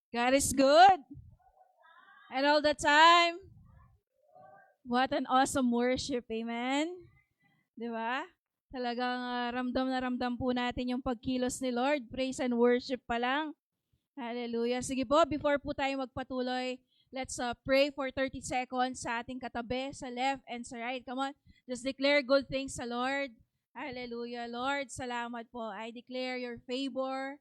God is good. And all the time. What an awesome worship. Amen. Di ba? Talagang ramdam na ramdam po natin yung pagkilos ni Lord. Praise and worship pa lang. Hallelujah. Sige po, before po tayo magpatuloy, let's pray for 30 seconds sa ating katabi, sa left and sa right. Come on. Just declare good things sa Lord. Hallelujah. Lord, salamat po. I declare your favor.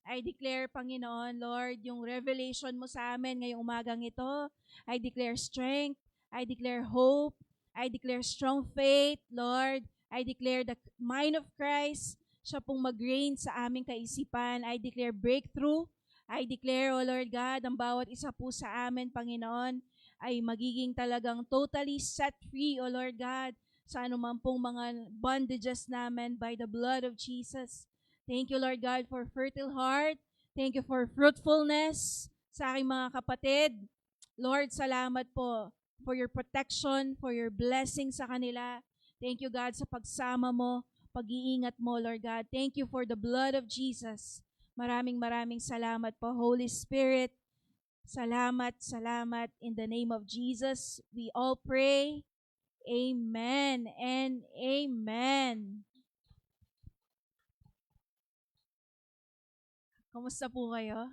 I declare, Panginoon, Lord, yung revelation mo sa amin ngayong umagang ito. I declare strength. I declare hope. I declare strong faith, Lord. I declare the mind of Christ. Siya pong mag-reign sa aming kaisipan. I declare breakthrough. I declare, O Lord God, ang bawat isa po sa amin, Panginoon, ay magiging talagang totally set free, O Lord God, sa anuman pong mga bondages namin by the blood of Jesus. Thank you, Lord God, for fertile heart. Thank you for fruitfulness sa aking mga kapatid. Lord, salamat po for your protection, for your blessing sa kanila. Thank you, God, sa pagsama mo, pag-iingat mo, Lord God. Thank you for the blood of Jesus. Maraming salamat po, Holy Spirit. Salamat, salamat. In the name of Jesus, we all pray. Amen and amen. Kumusta po kayo?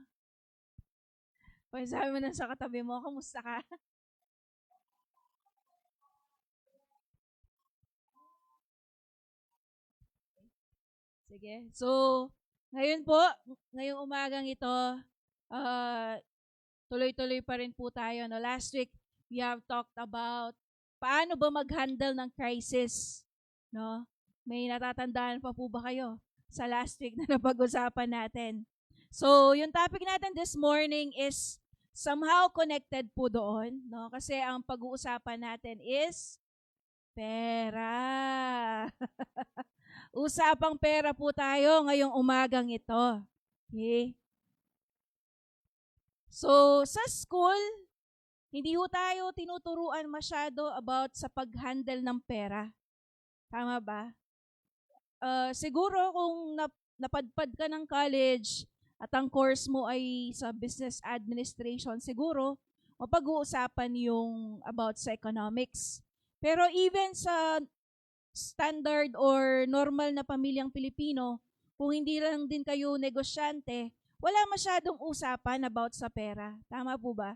Pag sabi mo na sa katabi mo, kumusta ka? Sige. So, ngayon po, ngayong umagang ito, uh, tuloy-tuloy pa rin po tayo. No? Last week, we have talked about paano ba mag-handle ng crisis. No? May natatandaan pa po ba kayo sa last week na napag-usapan natin? So, yung topic natin this morning is somehow connected po doon. No? Kasi ang pag-uusapan natin is pera. Usapang pera po tayo ngayong umagang ito. Okay? So, sa school, hindi ho tayo tinuturuan masyado about sa pag-handle ng pera. Tama ba? Siguro kung napadpad ka ng college at ang course mo ay sa business administration, siguro mapag-uusapan yung about sa economics. Pero even sa standard or normal na pamilyang Pilipino, kung hindi lang din kayo negosyante, wala masyadong usapan about sa pera. Tama po ba?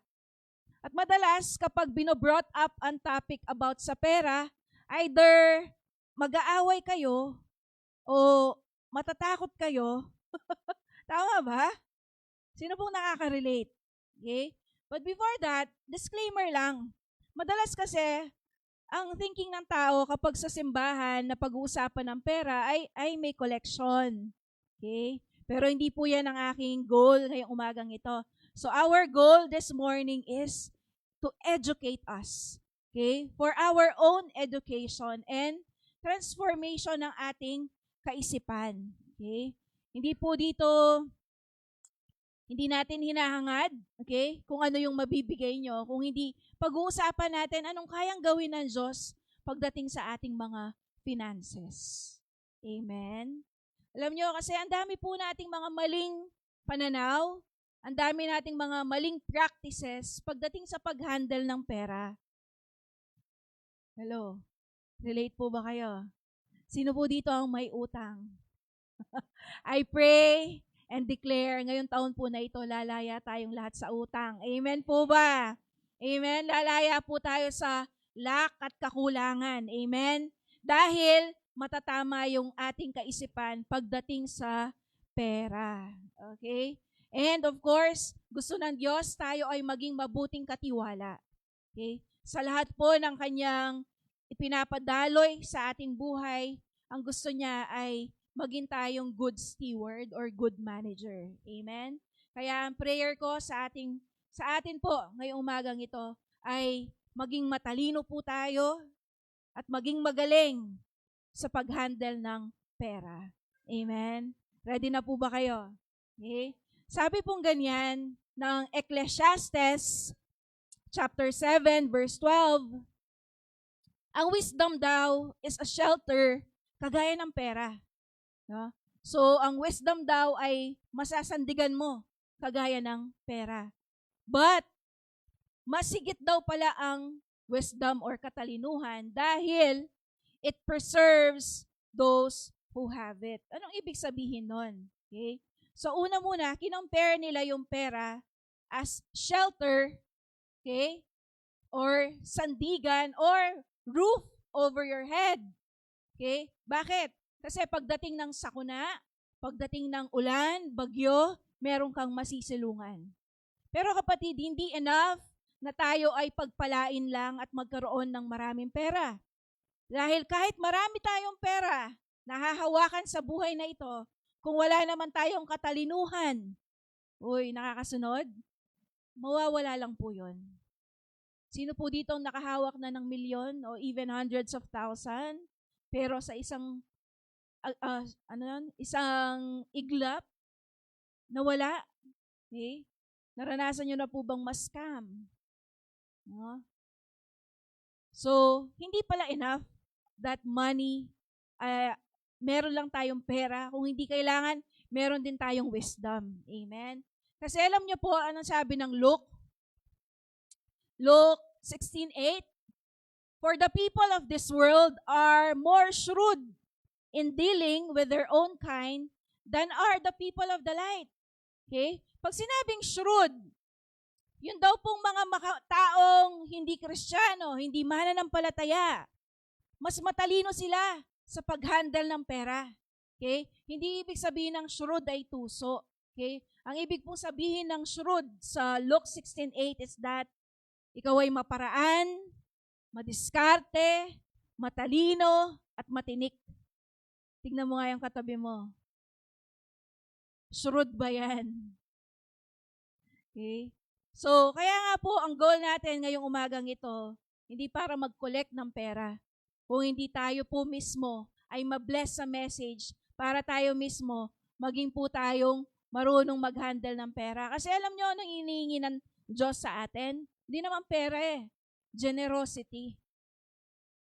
At madalas, kapag binobrought up ang topic about sa pera, either mag-aaway kayo o matatakot kayo. Tama ba? Sino pong nakaka-relate? Okay? But before that, disclaimer lang. Madalas kasi, ang thinking ng tao kapag sa simbahan na pag-uusapan ng pera ay may collection. Okay? Pero hindi po yan ang aking goal ngayong umagang ito. So our goal this morning is to educate us. Okay? For our own education and transformation ng ating kaisipan. Okay? Hindi po dito, hindi natin hinahangad, okay? Kung ano yung mabibigay nyo. Kung hindi, pag-uusapan natin anong kayang gawin ng Diyos pagdating sa ating mga finances. Amen? Alam nyo, kasi ang dami po nating mga maling pananaw, ang dami nating mga maling practices pagdating sa pag-handle ng pera. Hello? Relate po ba kayo? Sino po dito ang may utang? I pray and declare ngayong taon po na ito, lalaya tayong lahat sa utang. Amen po ba? Amen? Lalaya po tayo sa lack at kakulangan. Amen? Dahil matatama yung ating kaisipan pagdating sa pera. Okay? And of course, gusto ng Diyos tayo ay maging mabuting katiwala. Okay? Sa lahat po ng kanyang ipinapadaloy sa ating buhay, ang gusto niya ay maging tayong good steward or good manager. Amen? Kaya ang prayer ko sa atin po ngayong umagang ito ay maging matalino po tayo at maging magaling sa pag-handle ng pera. Amen? Ready na po ba kayo? Okay? Sabi pong ganyan ng Ecclesiastes chapter 7 verse 12, ang wisdom daw is a shelter kagaya ng pera. No? So, ang wisdom daw ay masasandigan mo kagaya ng pera. But, masigit daw pala ang wisdom or katalinuhan dahil it preserves those who have it. Anong ibig sabihin nun? Okay? So, una muna, kinompare nila yung pera as shelter, okay? Or sandigan, or roof over your head. Okay? Bakit? Kasi pagdating ng sakuna, pagdating ng ulan, bagyo, meron kang masisilungan. Pero kapatid, hindi enough na tayo ay pagpalain lang at magkaroon ng maraming pera. Dahil kahit marami tayong pera, nahahawakan sa buhay na ito, kung wala naman tayong katalinuhan, nakakasunod? Mawawala lang po yun. Sino po dito nakahawak na ng milyon o even hundreds of thousand, pero sa isang isang iglap, nawala? Okay? Naranasan nyo na po bang ma-scam? No? So, hindi pala enough that money, meron lang tayong pera. Kung hindi kailangan, meron din tayong wisdom. Amen? Kasi alam nyo po, anong sabi ng Luke? Luke 16:8, "For the people of this world are more shrewd in dealing with their own kind than are the people of the light." Okay? Pag sinabing shrewd, yun daw pong mga taong hindi Kristiyano, hindi mananampalataya, mas matalino sila sa pag-handle ng pera. Okay? Hindi ibig sabihin ng shrewd ay tuso. Okay? Ang ibig pong sabihin ng shrewd sa Luke 16:8 is that ikaw ay maparaan, madiskarte, matalino, at matinik. Tignan mo nga yung katabi mo. Shrewd ba yan? Okay? So, kaya nga po, ang goal natin ngayong umagang ito, hindi para mag-collect ng pera. Kung hindi tayo po mismo ay ma-bless sa message para tayo mismo maging po tayong marunong mag-handle ng pera. Kasi alam nyo, anong hinihingi ng Diyos sa atin? Hindi naman pera generosity.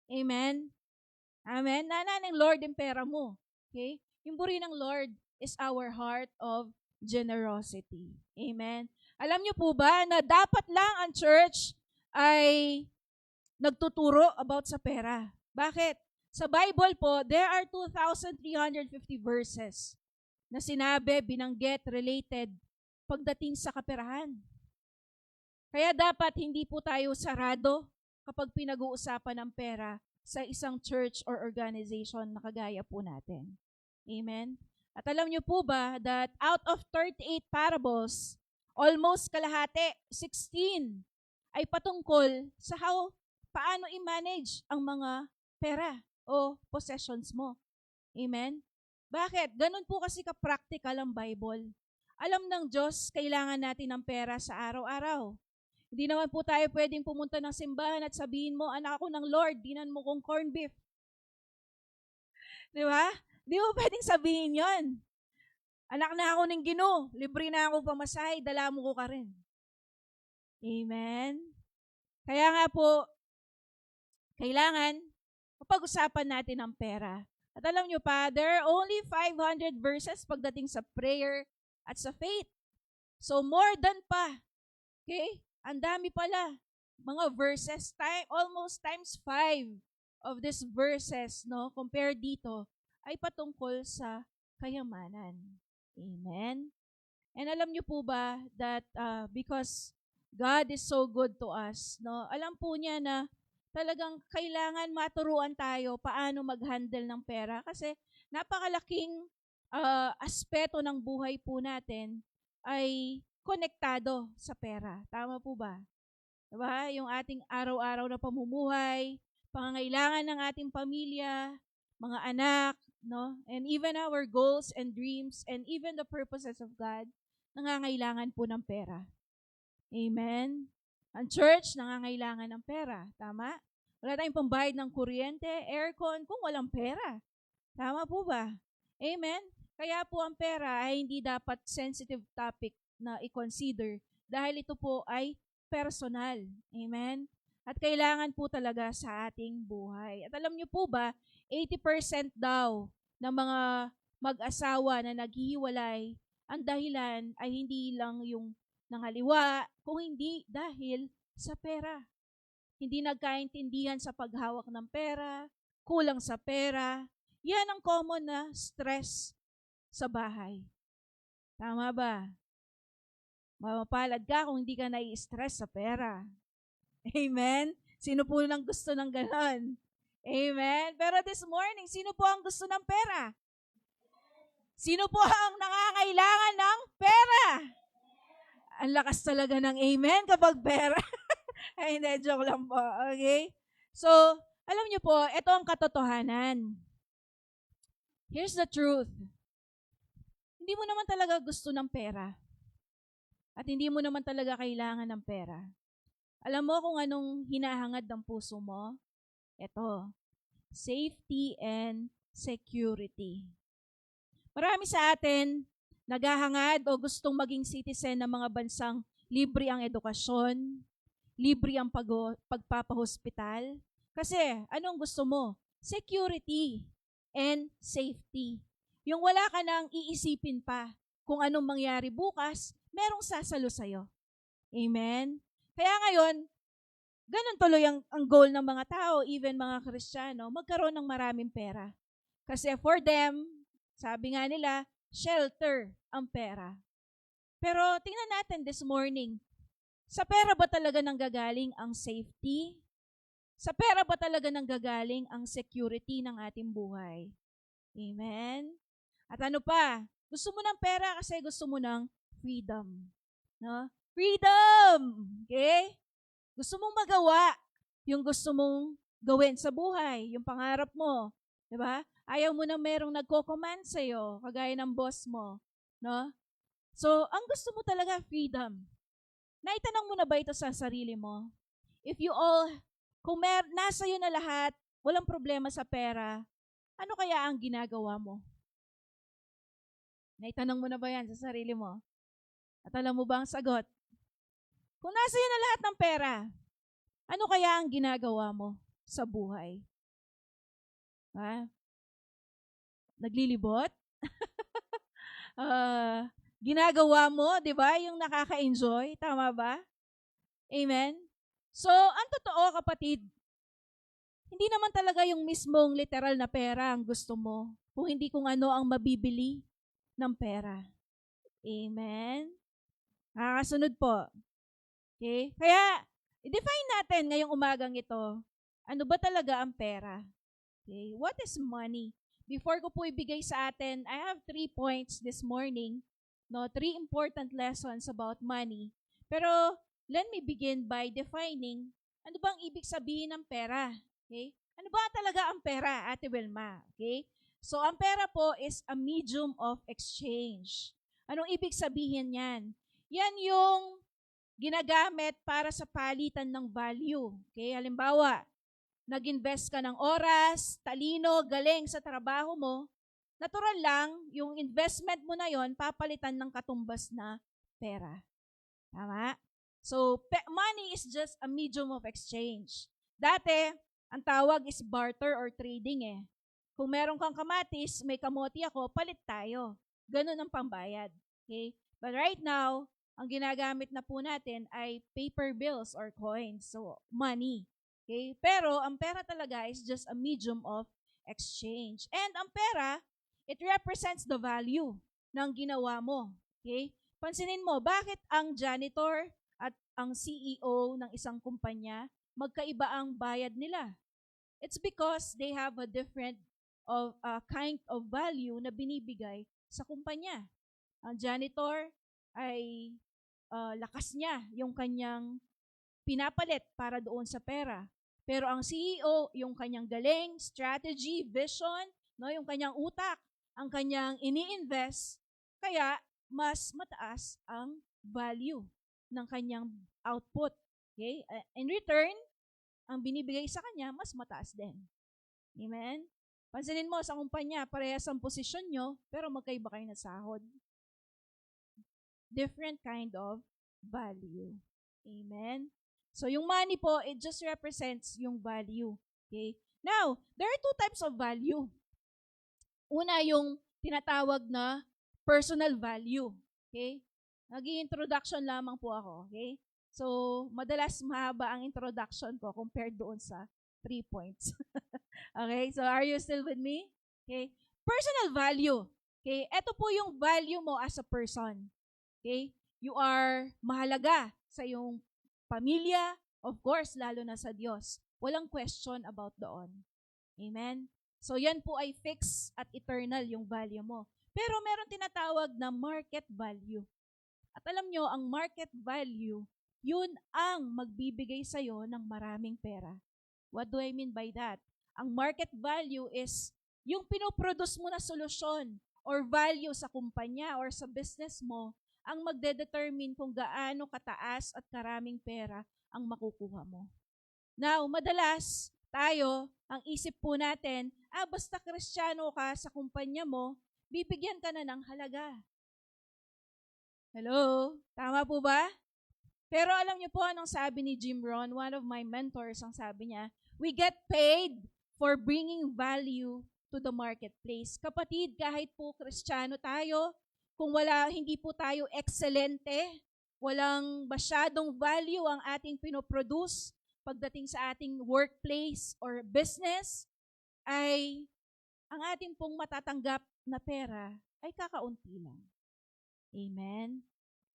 Amen? Amen? Nananing Lord yung pera mo. Okay? Yung buri ng Lord is our heart of generosity. Amen? Alam niyo po ba na dapat lang ang church ay nagtuturo about sa pera? Bakit? Sa Bible po, there are 2,350 verses na sinabi, binanggit, related pagdating sa kaperahan. Kaya dapat hindi po tayo sarado kapag pinag-uusapan ng pera sa isang church or organization na kagaya po natin. Amen? At alam niyo po ba that out of 38 parables, almost kalahati, 16, ay patungkol sa paano i-manage ang mga pera o possessions mo. Amen? Bakit? Ganun po kasi ka-practical ang Bible. Alam ng Diyos, kailangan natin ng pera sa araw-araw. Hindi naman po tayo pwedeng pumunta ng simbahan at sabihin mo, anak ako ng Lord, dinan mo kong corned beef. Di ba? Di mo pwedeng sabihin yon. Anak na ako ng Ginoo, libre na ako pamasahe, dala mo ko ka rin. Amen? Kaya nga po, kailangan mapag-usapan natin ang pera. At alam nyo pa, there are only 500 verses pagdating sa prayer at sa faith. So more than pa. Okay? Ang dami pala. Mga verses, almost times 5 of these verses, no, compared dito, ay patungkol sa kayamanan. Amen? And alam niyo po ba that because God is so good to us, no, alam po niya na talagang kailangan maturuan tayo paano mag-handle ng pera kasi napakalaking aspeto ng buhay po natin ay konektado sa pera. Tama po ba? Diba? Yung ating araw-araw na pamumuhay, pangangailangan ng ating pamilya, mga anak, no? And even our goals and dreams and even the purposes of God, nangangailangan po ng pera. Amen? Ang church, nangangailangan ng pera. Tama? Wala tayong pambayad ng kuryente, aircon, kung walang pera. Tama po ba? Amen? Kaya po ang pera ay hindi dapat sensitive topic na i-consider dahil ito po ay personal. Amen? At kailangan po talaga sa ating buhay. At alam niyo po ba, 80% daw ng mga mag-asawa na naghihiwalay ang dahilan ay hindi lang yung nangaliwa, kung hindi dahil sa pera. Hindi nagkaintindihan sa paghawak ng pera, kulang sa pera. Yan ang common na stress sa bahay. Tama ba? Mapapalad ka kung hindi ka nai-stress sa pera. Amen? Sino po nang gusto ng ganon? Amen? Pero this morning, sino po ang gusto ng pera? Sino po ang nangangailangan ng pera? Ang lakas talaga ng amen kapag pera. Ay, hindi, joke lang po. Okay? So, alam niyo po, ito ang katotohanan. Here's the truth. Hindi mo naman talaga gusto ng pera. At hindi mo naman talaga kailangan ng pera. Alam mo kung anong hinahangad ng puso mo? Ito, safety and security. Marami sa atin naghahangad o gustong maging citizen ng mga bansang libre ang edukasyon, libre ang pagpapahospital. Kasi, anong gusto mo? Security and safety. Yung wala ka nang iisipin pa kung anong mangyari bukas, merong sasalo sa'yo. Amen? Kaya ngayon, ganun tuloy ang goal ng mga tao, even mga Kristiyano, magkaroon ng maraming pera. Kasi for them, sabi nga nila, shelter ang pera. Pero tingnan natin this morning, sa pera ba talaga nanggagaling ang safety? Sa pera ba talaga nanggagaling ang security ng ating buhay? Amen? At ano pa? Gusto mo ng pera kasi gusto mo ng freedom. No? Freedom! Okay? Gusto mong magawa yung gusto mong gawin sa buhay, yung pangarap mo. Diba? Ayaw mo na merong nagko-command sa'yo, kagaya ng boss mo. No? So, ang gusto mo talaga, freedom. Naitanong mo na ba ito sa sarili mo? Kung nasa iyo na lahat, walang problema sa pera, ano kaya ang ginagawa mo? Naitanong mo na ba yan sa sarili mo? At alam mo ba ang sagot? Kung nasa iyo na lahat ng pera, ano kaya ang ginagawa mo sa buhay? Ha? Naglilibot? Ginagawa mo, di ba, yung nakaka-enjoy? Tama ba? Amen? So, ang totoo, kapatid, hindi naman talaga yung mismong literal na pera ang gusto mo, kung hindi kung ano ang mabibili ng pera. Amen? Nakakasunod po. Okay? Kaya, i-define natin ngayong umagang ito, ano ba talaga ang pera? Okay? What is money? Before ko po ibigay sa atin, I have 3 points this morning, 3 important lessons about money. Pero, let me begin by defining ano bang ibig sabihin ng pera. Okay? Ano ba talaga ang pera, Ate Wilma? Okay? So, ang pera po is a medium of exchange. Anong ibig sabihin yan? Yan yung ginagamit para sa palitan ng value. Okay? Halimbawa, nag-invest ka ng oras, talino, galing sa trabaho mo, natural lang, yung investment mo na yon papalitan ng katumbas na pera. Tama? So, money is just a medium of exchange. Dati, ang tawag is barter or trading eh. Kung meron kang kamatis, may kamote ako, palit tayo. Ganun ang pambayad. Okay? But right now, ang ginagamit na po natin ay paper bills or coins. So, money. Okay? Pero, ang pera talaga is just a medium of exchange. And ang pera, it represents the value ng ginawa mo. Okay? Pansinin mo, bakit ang janitor at ang CEO ng isang kumpanya, magkaiba ang bayad nila? It's because they have a different kind of value na binibigay sa kumpanya. Ang janitor ay lakas niya yung kanyang pinapalit para doon sa pera. Pero ang CEO, yung kanyang galing, strategy, vision, yung kanyang utak, ang kanyang ini-invest, kaya mas mataas ang value ng kanyang output. Okay? In return, ang binibigay sa kanya, mas mataas din. Amen? Pansinin mo, sa kumpanya, parehas ang posisyon nyo, pero magkaiba kayo na sahod. Different kind of value. Amen? So, yung money po, it just represents yung value. Okay? Now, there are 2 types of value. Una, yung tinatawag na personal value. Okay? Nag-i-introduction lamang po ako. Okay? So, madalas mahaba ang introduction ko compared doon sa 3 points. Okay? So, are you still with me? Okay? Personal value. Okay? Ito po yung value mo as a person. Okay? You are mahalaga sa iyong pamilya, of course, lalo na sa Diyos. Walang question about doon. Amen? So, yan po ay fixed at eternal yung value mo. Pero meron tinatawag na market value. At alam nyo, ang market value, yun ang magbibigay sa'yo ng maraming pera. What do I mean by that? Ang market value is yung pinoproduce mo na solusyon or value sa kumpanya or sa business mo ang magdedetermine kung gaano kataas at karaming pera ang makukuha mo. Now, madalas tayo, ang isip po natin, basta Kristiyano ka sa kumpanya mo, bibigyan ka na ng halaga. Hello? Tama po ba? Pero alam niyo po anong sabi ni Jim Rohn, one of my mentors, ang sabi niya, we get paid for bringing value to the marketplace. Kapatid, kahit po Kristiyano tayo, kung hindi po tayo excelente, walang masyadong value ang ating pinoproduce pagdating sa ating workplace or business, ay ang ating pong matatanggap na pera ay kakaunti lang. Amen?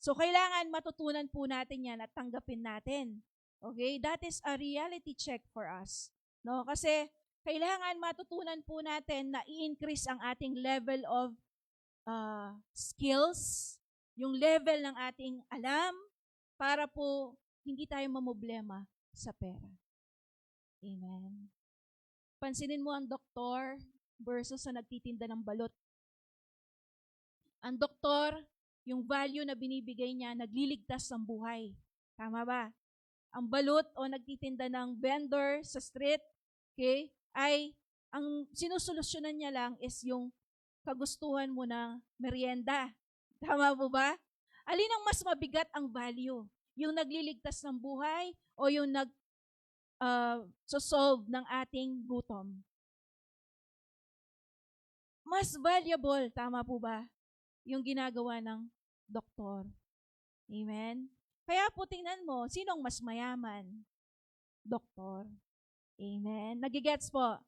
So, kailangan matutunan po natin yan at tanggapin natin. Okay? That is a reality check for us. No? Kasi, kailangan matutunan po natin na i-increase ang ating level of skills, yung level ng ating alam, para po hindi tayo mamoblema sa pera. Amen? Pansinin mo ang doktor versus sa nagtitinda ng balot. Ang doktor, yung value na binibigay niya, nagliligtas ng buhay. Tama ba? Ang balot o nagtitinda ng vendor sa street, okay, ay ang sinusolusyonan niya lang is yung kagustuhan mo ng merienda. Tama po ba? Alin ang mas mabigat ang value? Yung nagliligtas ng buhay o yung solve ng ating gutom? Mas valuable, tama po ba, yung ginagawa ng doktor. Amen? Kaya po tingnan mo, sinong mas mayaman? Doktor. Amen? Nagigets po?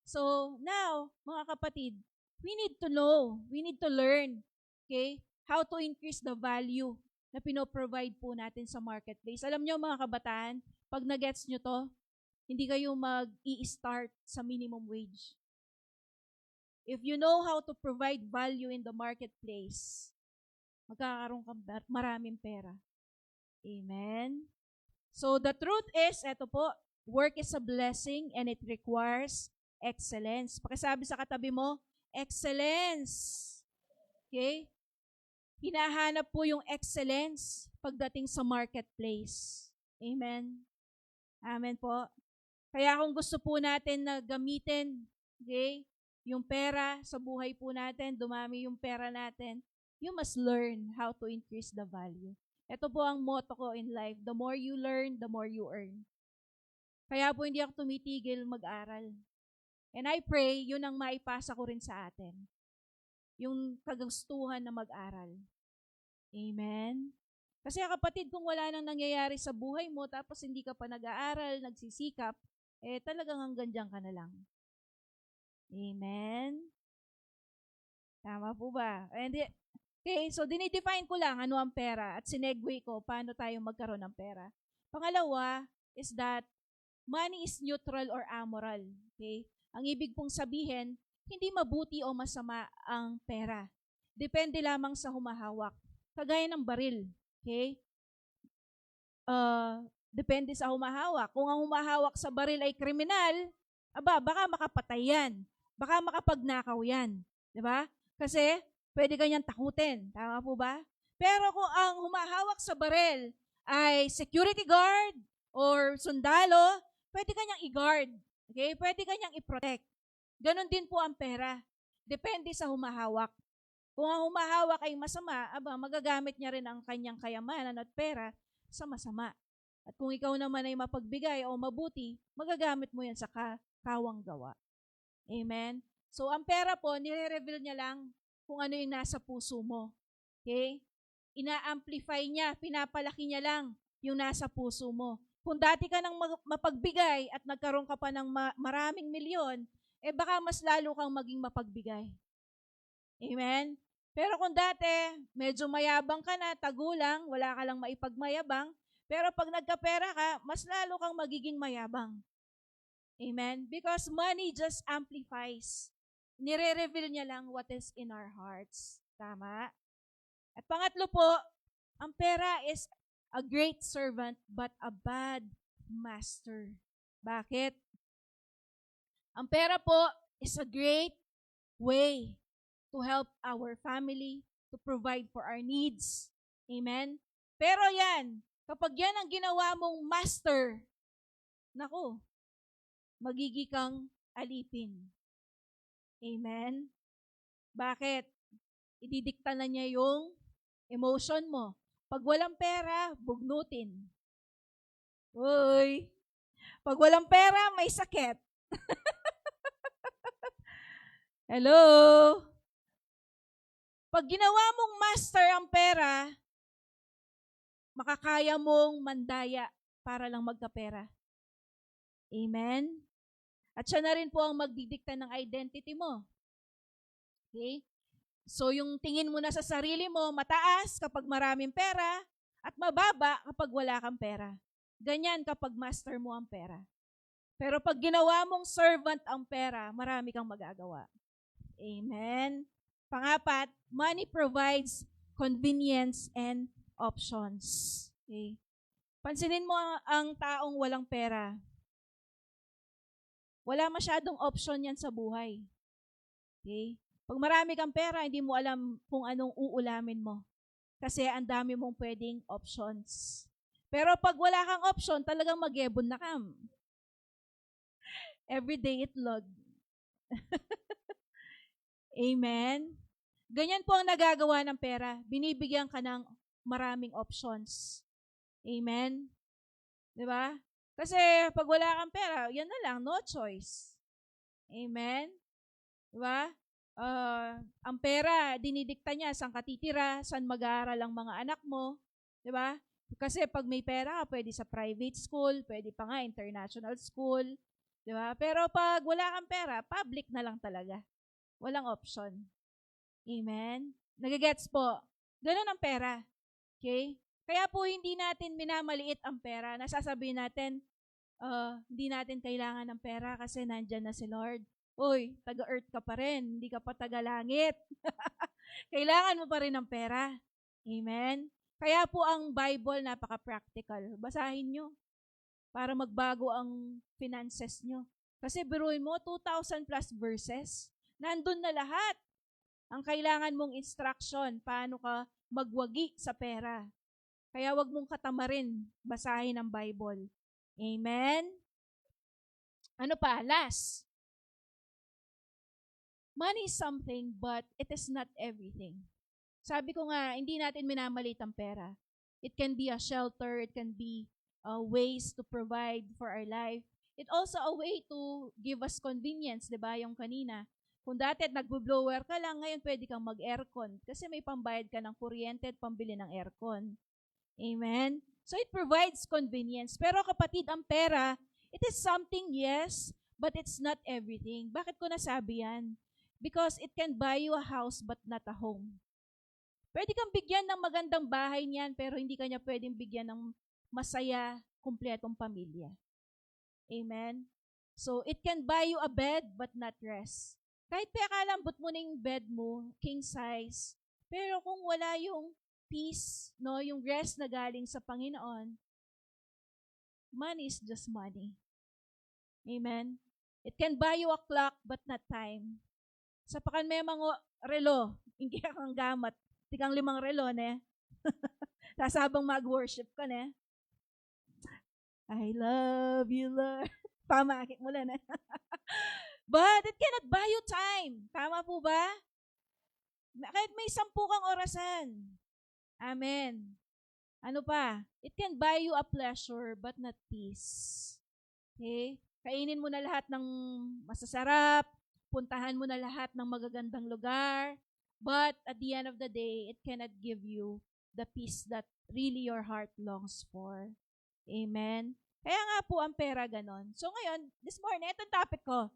So, now, mga kapatid, we need to know, we need to learn, okay, how to increase the value na pinoprovide po natin sa marketplace. Alam nyo mga kabataan, pag nagets nyo to, hindi kayo mag-i-start sa minimum wage. If you know how to provide value in the marketplace, magkakaroon ka maraming pera. Amen? So the truth is, eto po, work is a blessing and it requires excellence. Pakisabi sa katabi mo, excellence. Okay? Hinahanap po yung excellence pagdating sa marketplace. Amen? Amen po. Kaya kung gusto po natin na gamitin, okay, yung pera sa buhay po natin, dumami yung pera natin, you must learn how to increase the value. Ito po ang motto ko in life. The more you learn, the more you earn. Kaya po hindi ako tumitigil mag-aral. And I pray, yun ang maipasa ko rin sa atin. Yung kagustuhan na mag-aral. Amen? Kasi kapatid, kung wala nang nangyayari sa buhay mo, tapos hindi ka pa nag-aaral, nagsisikap, talagang hanggang dyan ka na lang. Amen? Tama po ba? Okay, so dinidefine ko lang ano ang pera at sinegue ko paano tayo magkaroon ng pera. Pangalawa is that money is neutral or amoral. Okay? Ang ibig pong sabihin, hindi mabuti o masama ang pera. Depende lamang sa humahawak. Kagaya ng baril. Okay? Depende sa humahawak. Kung ang humahawak sa baril ay kriminal, baka makapatay yan. Baka makapagnakaw yan. Diba? Kasi, pwede kanyang takutin. Tama po ba? Pero kung ang humahawak sa baril ay security guard or sundalo, pwede kanyang i-guard. Okay? Pwede kanyang i-protect. Ganon din po ang pera. Depende sa humahawak. Kung ang humahawak ay masama, magagamit niya rin ang kanyang kayamanan at pera sa masama. At kung ikaw naman ay mapagbigay o mabuti, magagamit mo yan sa kawang gawa. Amen? So, ang pera po, nire-reveal niya lang kung ano yung nasa puso mo. Okay? Ina-amplify niya, pinapalaki niya lang yung nasa puso mo. Kung dati ka nang mapagbigay at nagkaroon ka pa ng maraming milyon, baka mas lalo kang maging mapagbigay. Amen? Pero kung dati, medyo mayabang ka na, tagulang, wala ka lang maipagmayabang, pero pag nagkapera ka, mas lalo kang magiging mayabang. Amen? Because money just amplifies. Nire-reveal niya lang what is in our hearts. Tama? At pangatlo po, ang pera is a great servant but a bad master. Bakit? Ang pera po is a great way to help our family, to provide for our needs. Amen? Pero yan, kapag yan ang ginawa mong master, naku, magiging kang alipin. Amen? Bakit? Ididikta na niya yung emotion mo. Pag walang pera, bugnutin. Uy! Pag walang pera, may sakit. Hello? Pag ginawa mong master ang pera, makakaya mong mandaya para lang magkapera. Amen? At siya na rin po ang magdidikta ng identity mo. Okay? So, yung tingin mo na sa sarili mo, mataas kapag maraming pera, at mababa kapag wala kang pera. Ganyan kapag master mo ang pera. Pero pag ginawa mong servant ang pera, marami kang magagawa. Amen? Pangapat, money provides convenience and options. Okay? Pansinin mo ang taong walang pera. Wala masyadong option yan sa buhay. Okay? Pag marami kang pera, hindi mo alam kung anong uulamin mo. Kasi ang dami mong pwedeng options. Pero pag wala kang option, talagang mag-ebon na ka. Everyday itlog. Amen? Ganyan po ang nagagawa ng pera. Binibigyan ka ng maraming options. Amen? Diba? Kasi pag wala kang pera, yan na lang, no choice. Amen? Diba? Ang pera, dinidikta niya saan ka titira, saan mag-aaral ang mga anak mo. Diba? Kasi pag may pera, pwede sa private school, pwede pa nga international school. Diba? Pero pag wala kang pera, public na lang talaga. Walang option. Amen? Nagigets po. Ganun ang pera. Okay? Kaya po hindi natin minamaliit ang pera. Nasasabihin natin, hindi natin kailangan ng pera kasi nandyan na si Lord. Uy, taga-earth ka pa rin. Hindi ka pa taga-langit. Kailangan mo pa rin ng pera. Amen? Kaya po ang Bible napaka-practical. Basahin nyo para magbago ang finances nyo. Kasi biruin mo, 2,000 plus verses. Nandun na lahat. Ang kailangan mong instruction, paano ka magwagi sa pera. Kaya wag mong katamarin, basahin ang Bible. Amen? Ano pa? Last. Money is something, but it is not everything. Sabi ko nga, hindi natin minamalit ang pera. It can be a shelter, it can be ways to provide for our life. It also a way to give us convenience, di ba? Yung kanina. Kung dati nagbo-blower ka lang, ngayon pwede kang mag-aircon kasi may pambayad ka ng kuryente at pambili ng aircon. Amen? So it provides convenience. Pero kapatid, ang pera, it is something, yes, but it's not everything. Bakit ko nasabi yan? Because it can buy you a house but not a home. Pwede kang bigyan ng magandang bahay niyan, pero hindi ka niya pwedeng bigyan ng masaya, kumpletong pamilya. Amen? So, it can buy you a bed but not rest. Kahit pakalambot mo na yung bed mo, king size, pero kung wala yung peace, no, yung rest na galing sa Panginoon, money is just money. Amen? It can buy you a clock but not time. Sa pakan may mga relo, hindi kang gamat, tikang 5 relo, ne? Tapos habang mag-worship ka, ne? I love you, Lord. Pamakit mo lang, ne? But it cannot buy you time. Tama po ba? Kahit may 10 kang orasan. Amen. Ano pa? It can buy you a pleasure but not peace. Okay? Kainin mo na lahat ng masasarap, puntahan mo na lahat ng magagandang lugar, But at the end of the day, it cannot give you the peace that really your heart longs for. Amen? Kaya nga po ang pera ganon. So ngayon, this morning, itong topic ko,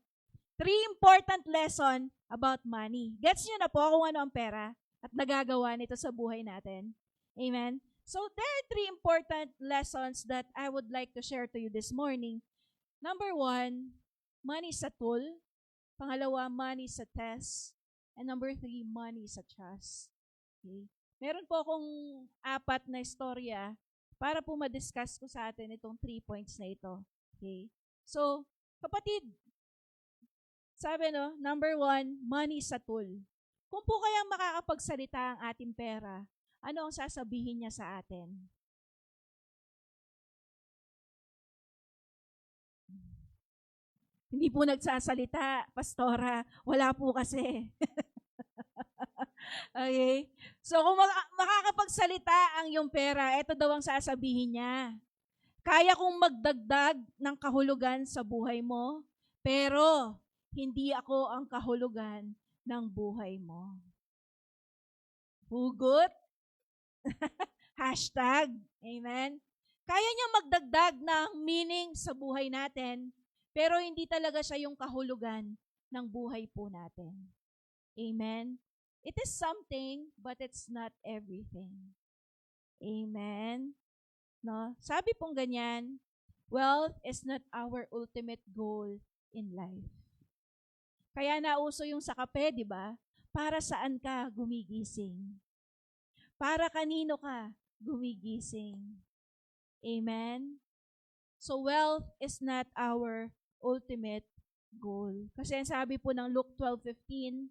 3 important lesson about money. Gets nyo na po kung ano ang pera at nagagawa nito sa buhay natin. Amen? So there are 3 important lessons that I would like to share to you this morning. Number 1, money is a tool. Pangalawa, money is a test. And number 3, money is a trust. Okay? Meron po akong 4 na istorya para po ma-discuss ko sa atin itong 3 points na ito. Okay? So, kapatid, sabi number 1, money is a tool. Kung po kayang makakapagsalita ang ating pera, ano ang sasabihin niya sa atin? Hindi po nagsasalita, pastora. Wala po kasi. Okay? So, kung makakapagsalita ang iyong pera, ito daw ang sasabihin niya. Kaya kong magdagdag ng kahulugan sa buhay mo, pero hindi ako ang kahulugan ng buhay mo. Hugot? Hashtag. Amen? Kaya niya magdagdag ng meaning sa buhay natin, pero hindi talaga siya yung kahulugan ng buhay po natin. Amen? It is something, but it's not everything. Amen? No? Sabi pong ganyan, wealth is not our ultimate goal in life. Kaya nauso yung sa kape, di ba? Para saan ka gumigising? Para kanino ka gumigising? Amen? So wealth is not our ultimate goal. Kasi ang sabi po ng Luke 12:15,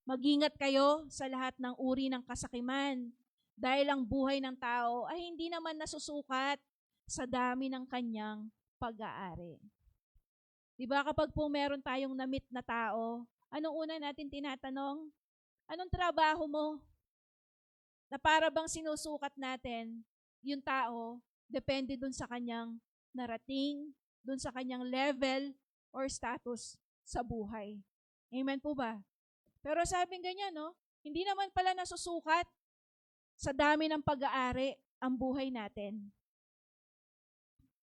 mag-ingat kayo sa lahat ng uri ng kasakiman dahil ang buhay ng tao ay hindi naman nasusukat sa dami ng kanyang pag-aari. Diba kapag po meron tayong na-meet na tao, anong una natin tinatanong? Anong trabaho mo? Na para bang sinusukat natin yung tao, depende dun sa kanyang narating, dun sa kanyang level or status sa buhay. Amen po ba? Pero sabing ganyan, hindi naman pala nasusukat sa dami ng pag-aari ang buhay natin.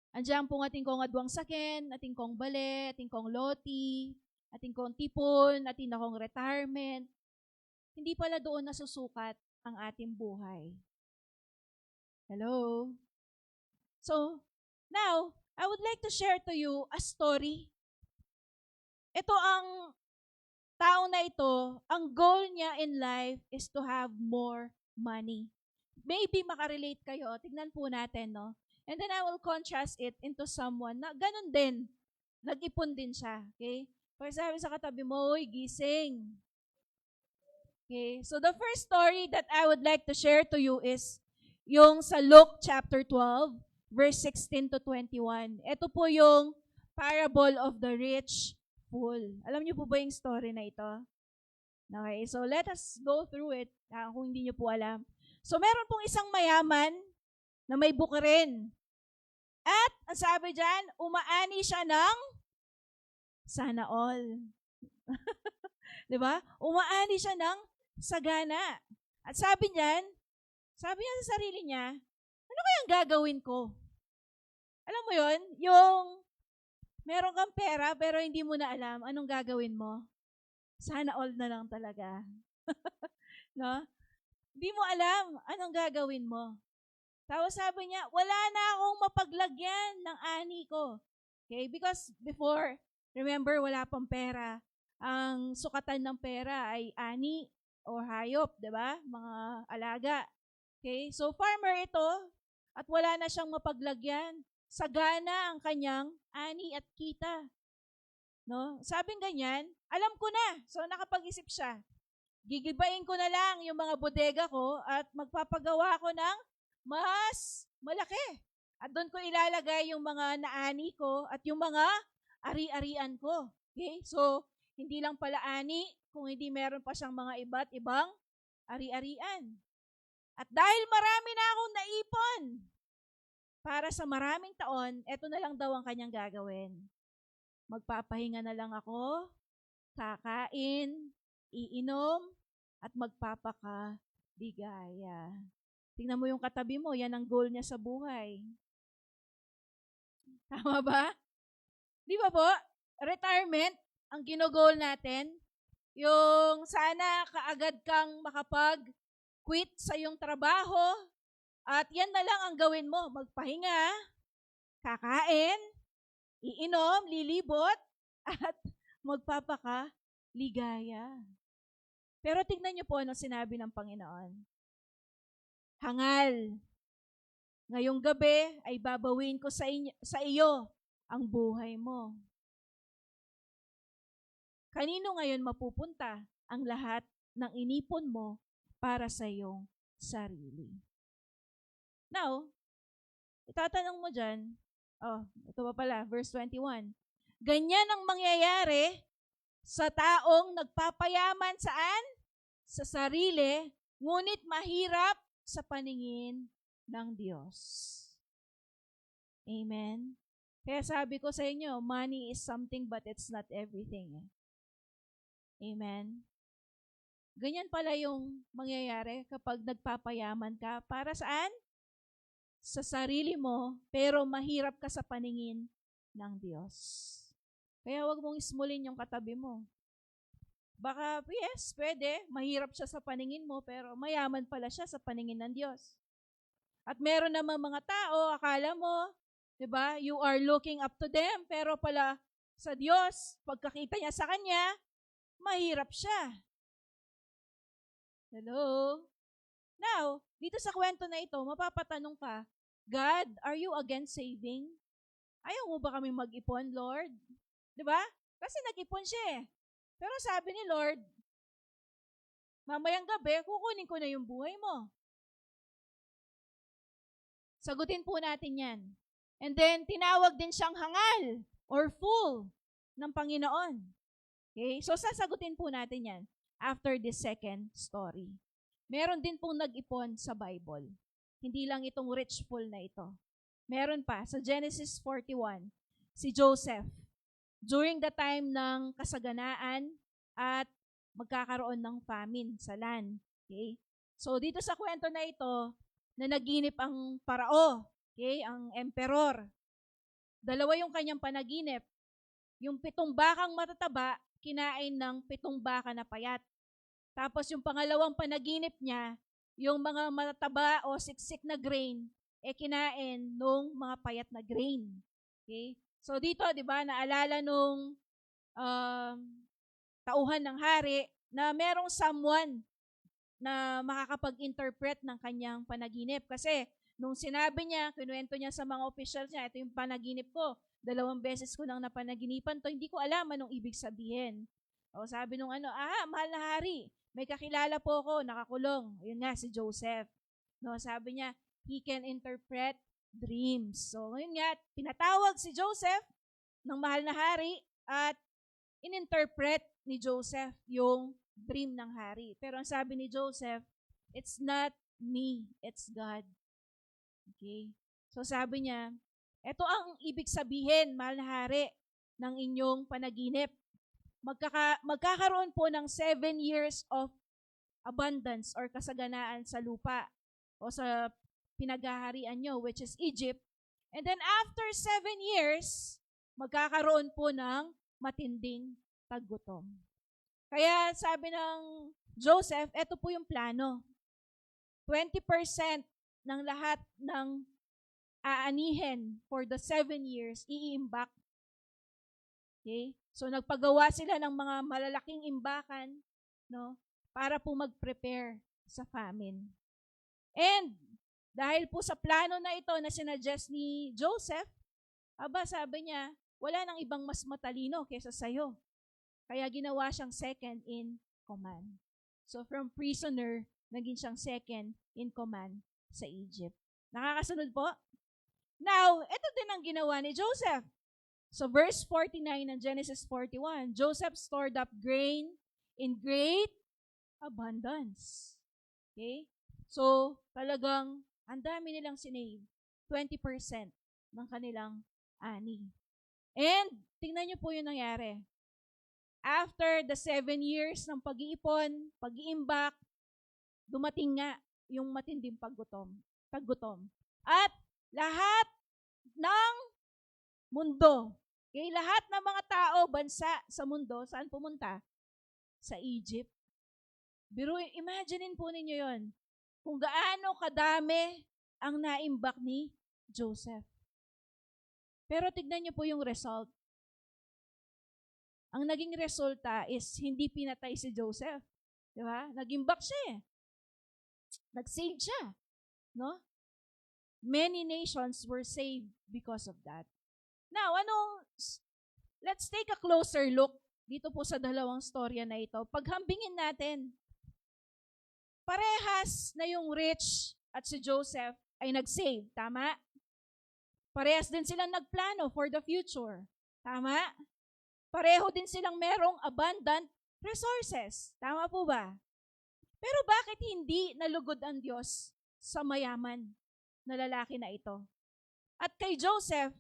Andiyan po ating kong adwang saken, ating kong bale, ating kong loti, ating kong tipon, ating akong retirement. Hindi pala doon nasusukat ang ating buhay. Hello? So, now, I would like to share to you a story. Ito ang tao na ito, ang goal niya in life is to have more money. Maybe makarelate kayo. Tignan po natin, And then I will contrast it into someone na ganun din. Nag-ipon din siya. Okay? Pag sabi sa katabi mo, uy, gising. Okay? So the first story that I would like to share to you is yung sa Luke chapter 12, verse 16 to 21. Ito po yung parable of the rich fool. Alam niyo po ba yung story na ito? Okay, so let us go through it kung hindi niyo po alam. So meron pong isang mayaman na may bukirin. At ang sabi dyan, umaani siya ng sana all. Diba? Umaani siya ng sagana. At sabi niya sa sarili niya, ano kayang gagawin ko? Alam mo yon, yung meron kang pera pero hindi mo na alam anong gagawin mo. Sana all na lang talaga. No? Hindi mo alam anong gagawin mo. Tapos sabi niya, wala na akong mapaglagyan ng ani ko. Okay? Because before, remember, wala pang pera. Ang sukatan ng pera ay ani o hayop, di ba? Mga alaga. Okay? So, farmer ito at wala na siyang mapaglagyan. Sagana ang kanyang ani at kita. No? Sabing ganyan, alam ko na. So, nakapag-isip siya. Gigibain ko na lang yung mga bodega ko at magpapagawa ko ng mas malaki. At doon ko ilalagay yung mga naani ko at yung mga ari-arian ko. Okay? So, hindi lang pala ani, kung hindi meron pa siyang mga iba't ibang ari-arian. At dahil marami na akong naipon, para sa maraming taon, eto na lang daw ang kanyang gagawin. Magpapahinga na lang ako, kakain, iinom, at magpapakaligaya. Tingnan mo yung katabi mo, yan ang goal niya sa buhay. Tama ba? Di ba po? Retirement, ang ginogol natin, yung sana kaagad kang makapag-quit sa iyong trabaho at yan na lang ang gawin mo. Magpahinga, kakain, iinom, lilibot, at magpapakaligaya. Pero tignan niyo po ano sinabi ng Panginoon. Hangal. Ngayong gabi ay babawin ko sa iyo ang buhay mo. Kanino ngayon mapupunta ang lahat ng inipon mo para sa iyong sarili? Now, itatanong mo dyan, ito pa pala, verse 21. Ganyan ang mangyayari sa taong nagpapayaman saan? Sa sarili, ngunit mahirap sa paningin ng Diyos. Amen? Kaya sabi ko sa inyo, money is something but it's not everything. Amen? Ganyan pala yung mangyayari kapag nagpapayaman ka. Para saan? Sa sarili mo, pero mahirap ka sa paningin ng Diyos. Kaya wag mong ismulin yung katabi mo. Baka, yes, pwede, mahirap siya sa paningin mo, pero mayaman pala siya sa paningin ng Diyos. At meron naman mga tao, akala mo, diba, you are looking up to them, pero pala sa Diyos, pagkakita niya sa Kanya, mahirap siya. Hello? Now, dito sa kwento na ito, mapapatanong ka, God, are you against saving? Ayaw mo ba kami mag-ipon, Lord? Diba? Kasi nag-ipon siya eh. Pero sabi ni Lord, mamayang gabi, kukunin ko na yung buhay mo. Sagutin po natin yan. And then, tinawag din siyang hangal or fool ng Panginoon. Okay? So, sasagutin po natin yan after this second story. Meron din pong nag-ipon sa Bible. Hindi lang itong rich fool na ito. Meron pa, sa Genesis 41, si Joseph. During the time ng kasaganaan at magkakaroon ng famine sa land. Okay? So, dito sa kwento na ito, na naginip ang parao, okay, ang emperor. Dalawa yung kanyang panaginip. Yung 7 bakang matataba, kinain ng 7 baka na payat. Tapos yung pangalawang panaginip niya, yung mga matataba o siksik na grain, kinain nung mga payat na grain. Okay? So dito, di ba, naalala nung tauhan ng hari na merong someone na makakapag-interpret ng kanyang panaginip. Kasi nung sinabi niya, kinuwento niya sa mga officials niya, ito yung panaginip ko, 2 beses ko nang napanaginipan to, hindi ko alam anong ibig sabihin. O sabi nung mahal na hari, may kakilala po ako, nakakulong. Yun nga, si Joseph. No, sabi niya, he can interpret dreams. So, ngayon nga, pinatawag si Joseph ng mahal na hari at ininterpret ni Joseph yung dream ng hari. Pero ang sabi ni Joseph, it's not me, it's God. Okay? So sabi niya, ito ang ibig sabihin, mahal na hari, ng inyong panaginip. Magkakaroon po ng 7 years of abundance or kasaganaan sa lupa o sa pinaghaharian nyo, which is Egypt. And then after 7 years, magkakaroon po ng matinding taggutom. Kaya sabi ng Joseph, ito po yung plano. 20% ng lahat ng aanihin for the 7 years, iimbak. Okay? So nagpagawa sila ng mga malalaking imbakan, no, para po mag-prepare sa famine. And dahil po sa plano na ito na sinuggest ni Joseph, sabi niya, wala nang ibang mas matalino kaysa sa'yo. Kaya ginawa siyang second in command. So from prisoner, naging siyang second in command sa Egypt. Nakakasunod po? Now, ito din ang ginawa ni Joseph. So verse 49 ng Genesis 41, Joseph stored up grain in great abundance. Okay? So, talagang ang dami nilang sinave. 20% ng kanilang ani. And, tingnan niyo po yung nangyari. After the 7 years ng pag-iipon, pag-iimbak, dumating nga yung matinding paggutom. At lahat ng mundo, kay lahat ng mga tao, bansa sa mundo, saan pumunta? Sa Egypt. Imaginein po ninyo yon. Kung gaano kadami ang naimbak ni Joseph. Pero tignan niyo po yung result. Ang naging resulta is hindi pinatay si Joseph. Di ba? Nag-imbak siya eh. Nag-save siya. No? Many nations were saved because of that. Now, let's take a closer look dito po sa dalawang storya na ito. Paghambingin natin, parehas na yung rich at si Joseph ay nag-save. Tama? Parehas din silang nagplano for the future. Tama? Pareho din silang merong abundant resources. Tama po ba? Pero bakit hindi nalugod ang Diyos sa mayaman na lalaki na ito? At kay Joseph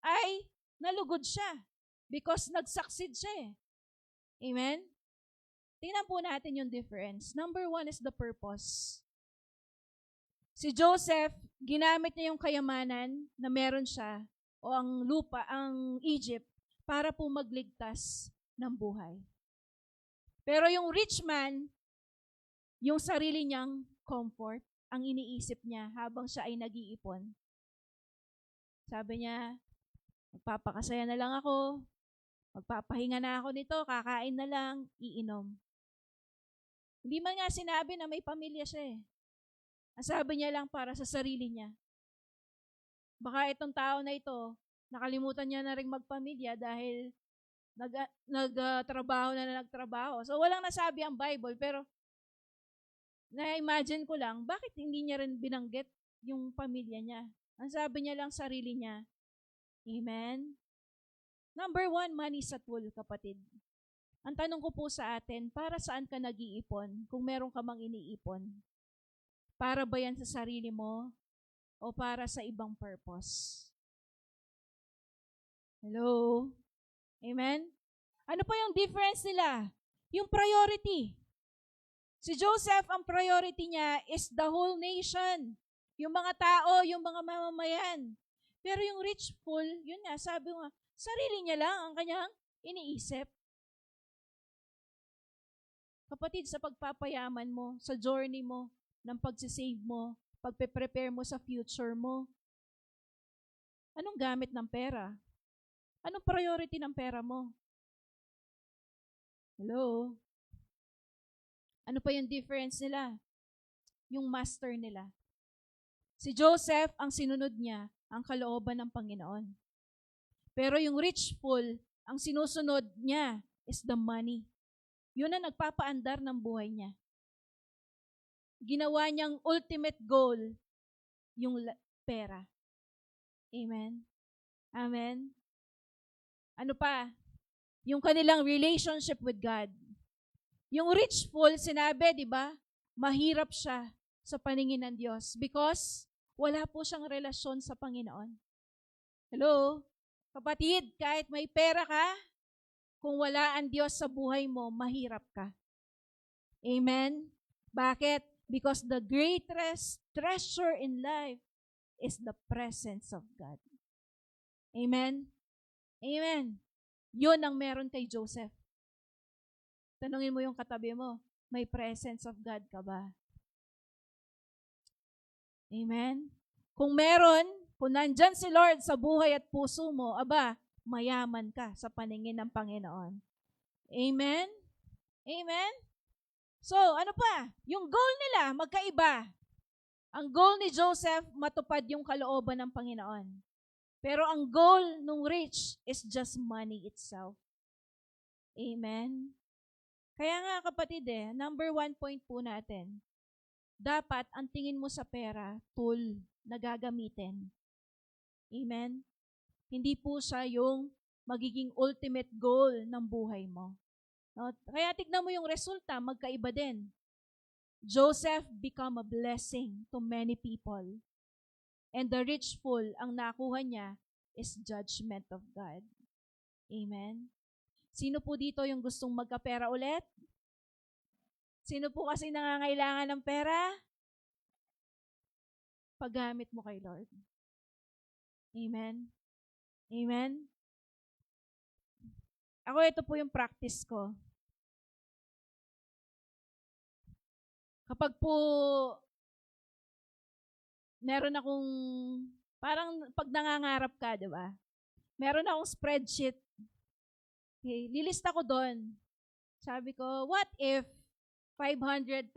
ay nalugod siya because nag-succeed siya eh. Amen? Tingnan po natin yung difference. Number 1 is the purpose. Si Joseph, ginamit niya yung kayamanan na meron siya o ang lupa, ang Egypt, para po magligtas ng buhay. Pero yung rich man, yung sarili niyang comfort, ang iniisip niya habang siya ay nag-iipon. Sabi niya, magpapakasaya na lang ako, magpapahinga na ako nito, kakain na lang, iinom. Hindi man nga sinabi na may pamilya siya eh. Ang sabi niya lang para sa sarili niya. Baka itong tao na ito, nakalimutan niya na rin magpamilya dahil nagtrabaho na nagtrabaho. So, walang nasabi ang Bible, pero na-imagine ko lang, bakit hindi niya rin binanggit yung pamilya niya? Ang sabi niya lang sarili niya. Amen? Number 1, money sa tool, kapatid. Ang tanong ko po sa atin, para saan ka nag-iipon kung meron ka mang iniipon? Para ba yan sa sarili mo o para sa ibang purpose? Hello? Amen? Ano pa yung difference nila? Yung priority. Si Joseph, ang priority niya is the whole nation. Yung mga tao, yung mga mamamayan. Pero yung rich fool, yun nga, sabi nga, sarili niya lang ang kanyang iniisip. Kapatid, sa pagpapayaman mo, sa journey mo, ng pagsisave mo, pagpe-prepare mo sa future mo, anong gamit ng pera? Anong priority ng pera mo? Hello? Ano pa yung difference nila? Yung master nila. Si Joseph, ang sinunod niya, ang kalooban ng Panginoon. Pero yung rich fool, ang sinusunod niya is the money. Yun ang nagpapaandar ng buhay niya. Ginawa niyang ultimate goal, yung pera. Amen? Amen? Ano pa? Yung kanilang relationship with God. Yung rich fool, sinabi, di ba, mahirap siya sa paningin ng Diyos because wala po siyang relasyon sa Panginoon. Hello? Kapatid, kahit may pera ka, kung wala ang Diyos sa buhay mo, mahirap ka. Amen? Bakit? Because the greatest treasure in life is the presence of God. Amen? Amen. Yun ang meron kay Joseph. Tanungin mo yung katabi mo, may presence of God ka ba? Amen? Kung meron, kung nandyan si Lord sa buhay at puso mo, aba, mayaman ka sa paningin ng Panginoon. Amen? Amen? So, ano pa? Yung goal nila, magkaiba. Ang goal ni Joseph, matupad yung kalooban ng Panginoon. Pero ang goal nung rich is just money itself. Amen? Kaya nga kapatid number 1 point po natin, dapat ang tingin mo sa pera, tool na gagamitin. Amen? Hindi po siya yung magiging ultimate goal ng buhay mo. No? Kaya tignan mo yung resulta, magkaiba din. Joseph become a blessing to many people. And the rich fool, ang nakuha niya is judgment of God. Amen? Sino po dito yung gustong magkapera ulit? Sino po kasi nangangailangan ng pera? Paggamit mo kay Lord. Amen? Amen? Ako, ito po yung practice ko. Kapag po meron akong, parang pag nangangarap ka, di ba? Meron akong spreadsheet. Okay, lilista ko doon. Sabi ko, what if 500,000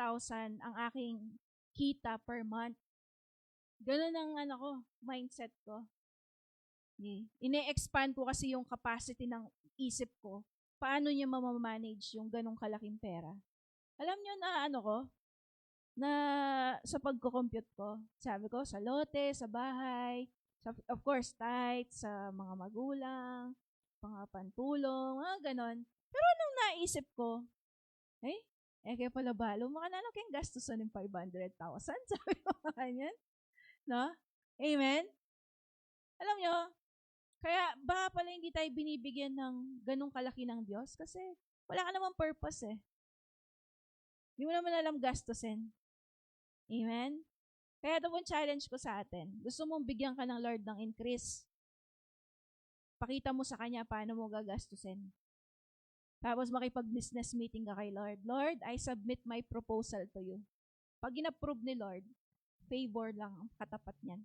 ang aking kita per month? Ganun ang mindset ko. Okay. Ine-expand ko kasi yung capacity ng isip ko. Paano niya mamamanage yung ganong kalaking pera? Alam niyo na na sa pagko-compute ko, sabi ko, sa lote, sa bahay, of course, tithe, sa mga magulang, mga pantulong, mga ganon. Pero nung naisip ko, kaya pala balo, makanano kayong gastusan ng 500,000? Sabi ko kanyan. No? Amen? Alam nyo, kaya baka pala hindi tayo binibigyan ng ganong kalaki ng Diyos kasi wala ka namang purpose eh. Hindi mo naman alam gastusin. Amen? Kaya ito pong challenge ko sa atin. Gusto mong bigyan ka ng Lord ng increase. Pakita mo sa Kanya paano mo gagastusin. Tapos makipag-business meeting ka kay Lord. Lord, I submit my proposal to you. Pag in-approve ni Lord, favor lang ang katapat niyan.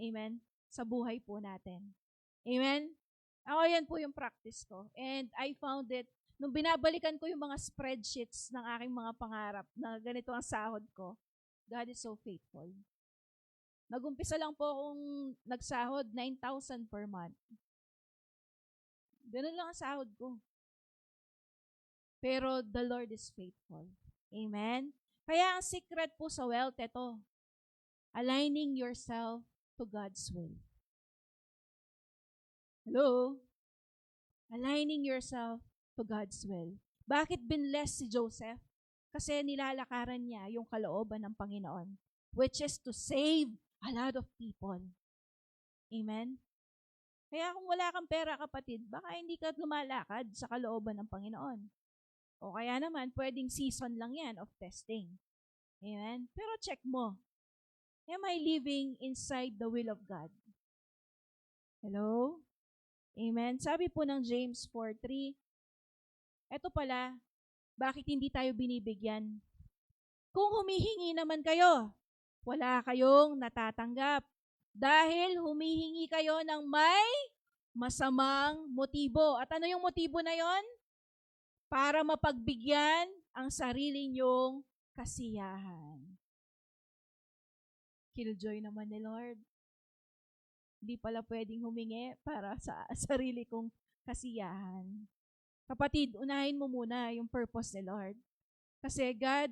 Amen? Sa buhay po natin. Amen? Ako, yan po yung practice ko. And I found it, nung binabalikan ko yung mga spreadsheets ng aking mga pangarap na ganito ang sahod ko, God is so faithful. Nag-umpisa lang po akong nagsahod, 9,000 per month. Ganun lang ang sahod ko. Pero the Lord is faithful. Amen? Kaya ang secret po sa wealth, ito, aligning yourself to God's will. Hello? Aligning yourself to God's will. Bakit binless si Joseph? Kasi nilalakaran niya yung kalooban ng Panginoon, which is to save a lot of people. Amen? Kaya kung wala kang pera, kapatid, baka hindi ka lumalakad sa kalooban ng Panginoon. O kaya naman, pwedeng season lang yan of testing. Amen? Pero check mo. Am I living inside the will of God? Hello? Amen? Sabi po ng James 4:3, eto pala, bakit hindi tayo binibigyan? Kung humihingi naman kayo, wala kayong natatanggap. Dahil humihingi kayo ng may masamang motibo. At ano yung motibo na yon? Para mapagbigyan ang sarili nyong kasiyahan. Killjoy naman ni Lord. Hindi pala pwedeng humingi para sa sarili kong kasiyahan. Kapatid, unahin mo muna yung purpose ni Lord. Kasi God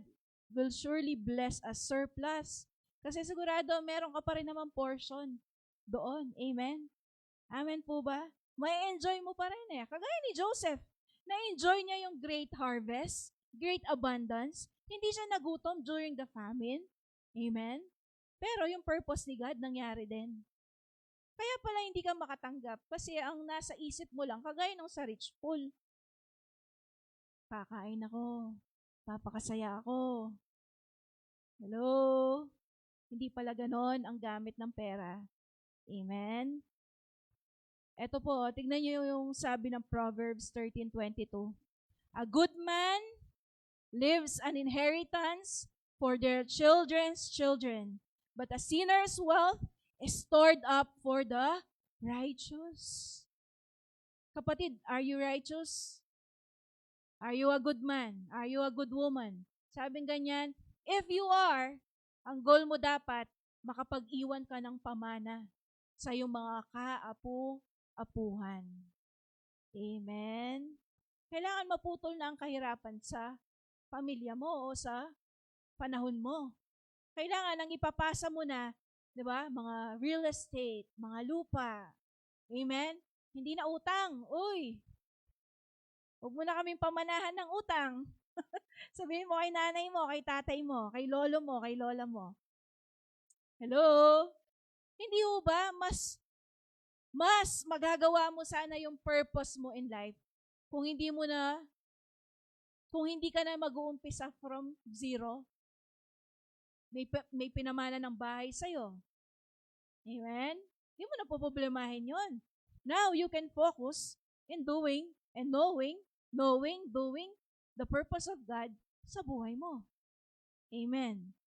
will surely bless us surplus. Kasi sigurado, meron ka pa rin naman portion doon. Amen? Amen po ba? May enjoy mo pa rin eh. Kagaya ni Joseph, na-enjoy niya yung great harvest, great abundance. Hindi siya nagutom during the famine. Amen? Pero yung purpose ni God nangyari din. Kaya pala hindi ka makatanggap kasi ang nasa isip mo lang, kagaya ng sa rich pool. Kakain ako. Papakasaya ako. Hello? Hindi pala ganon ang gamit ng pera. Amen? Ito po, tignan niyo yung sabi ng Proverbs 13:22. A good man leaves an inheritance for their children's children, but a sinner's wealth is stored up for the righteous. Kapatid, are you righteous? Are you a good man? Are you a good woman? Sabing ganyan, if you are, ang goal mo dapat, makapag-iwan ka ng pamana sa iyong mga kaapu-apuhan. Amen? Kailangan maputol na ang kahirapan sa pamilya mo o sa panahon mo. Kailangan ang ipapasa mo na, di ba, mga real estate, mga lupa. Amen? Hindi na utang. Uy, huwag mo na kaming pamanahan ng utang. Sabihin mo kay nanay mo, kay tatay mo, kay lolo mo, kay lola mo. Hello? Hindi ho ba mas magagawa mo sana yung purpose mo in life Kung hindi ka na mag-uumpisa from zero, may pinamana ng bahay sa'yo. Amen? Hindi mo na poproblemahin yun. Now, you can focus in doing and doing the purpose of God sa buhay mo. Amen.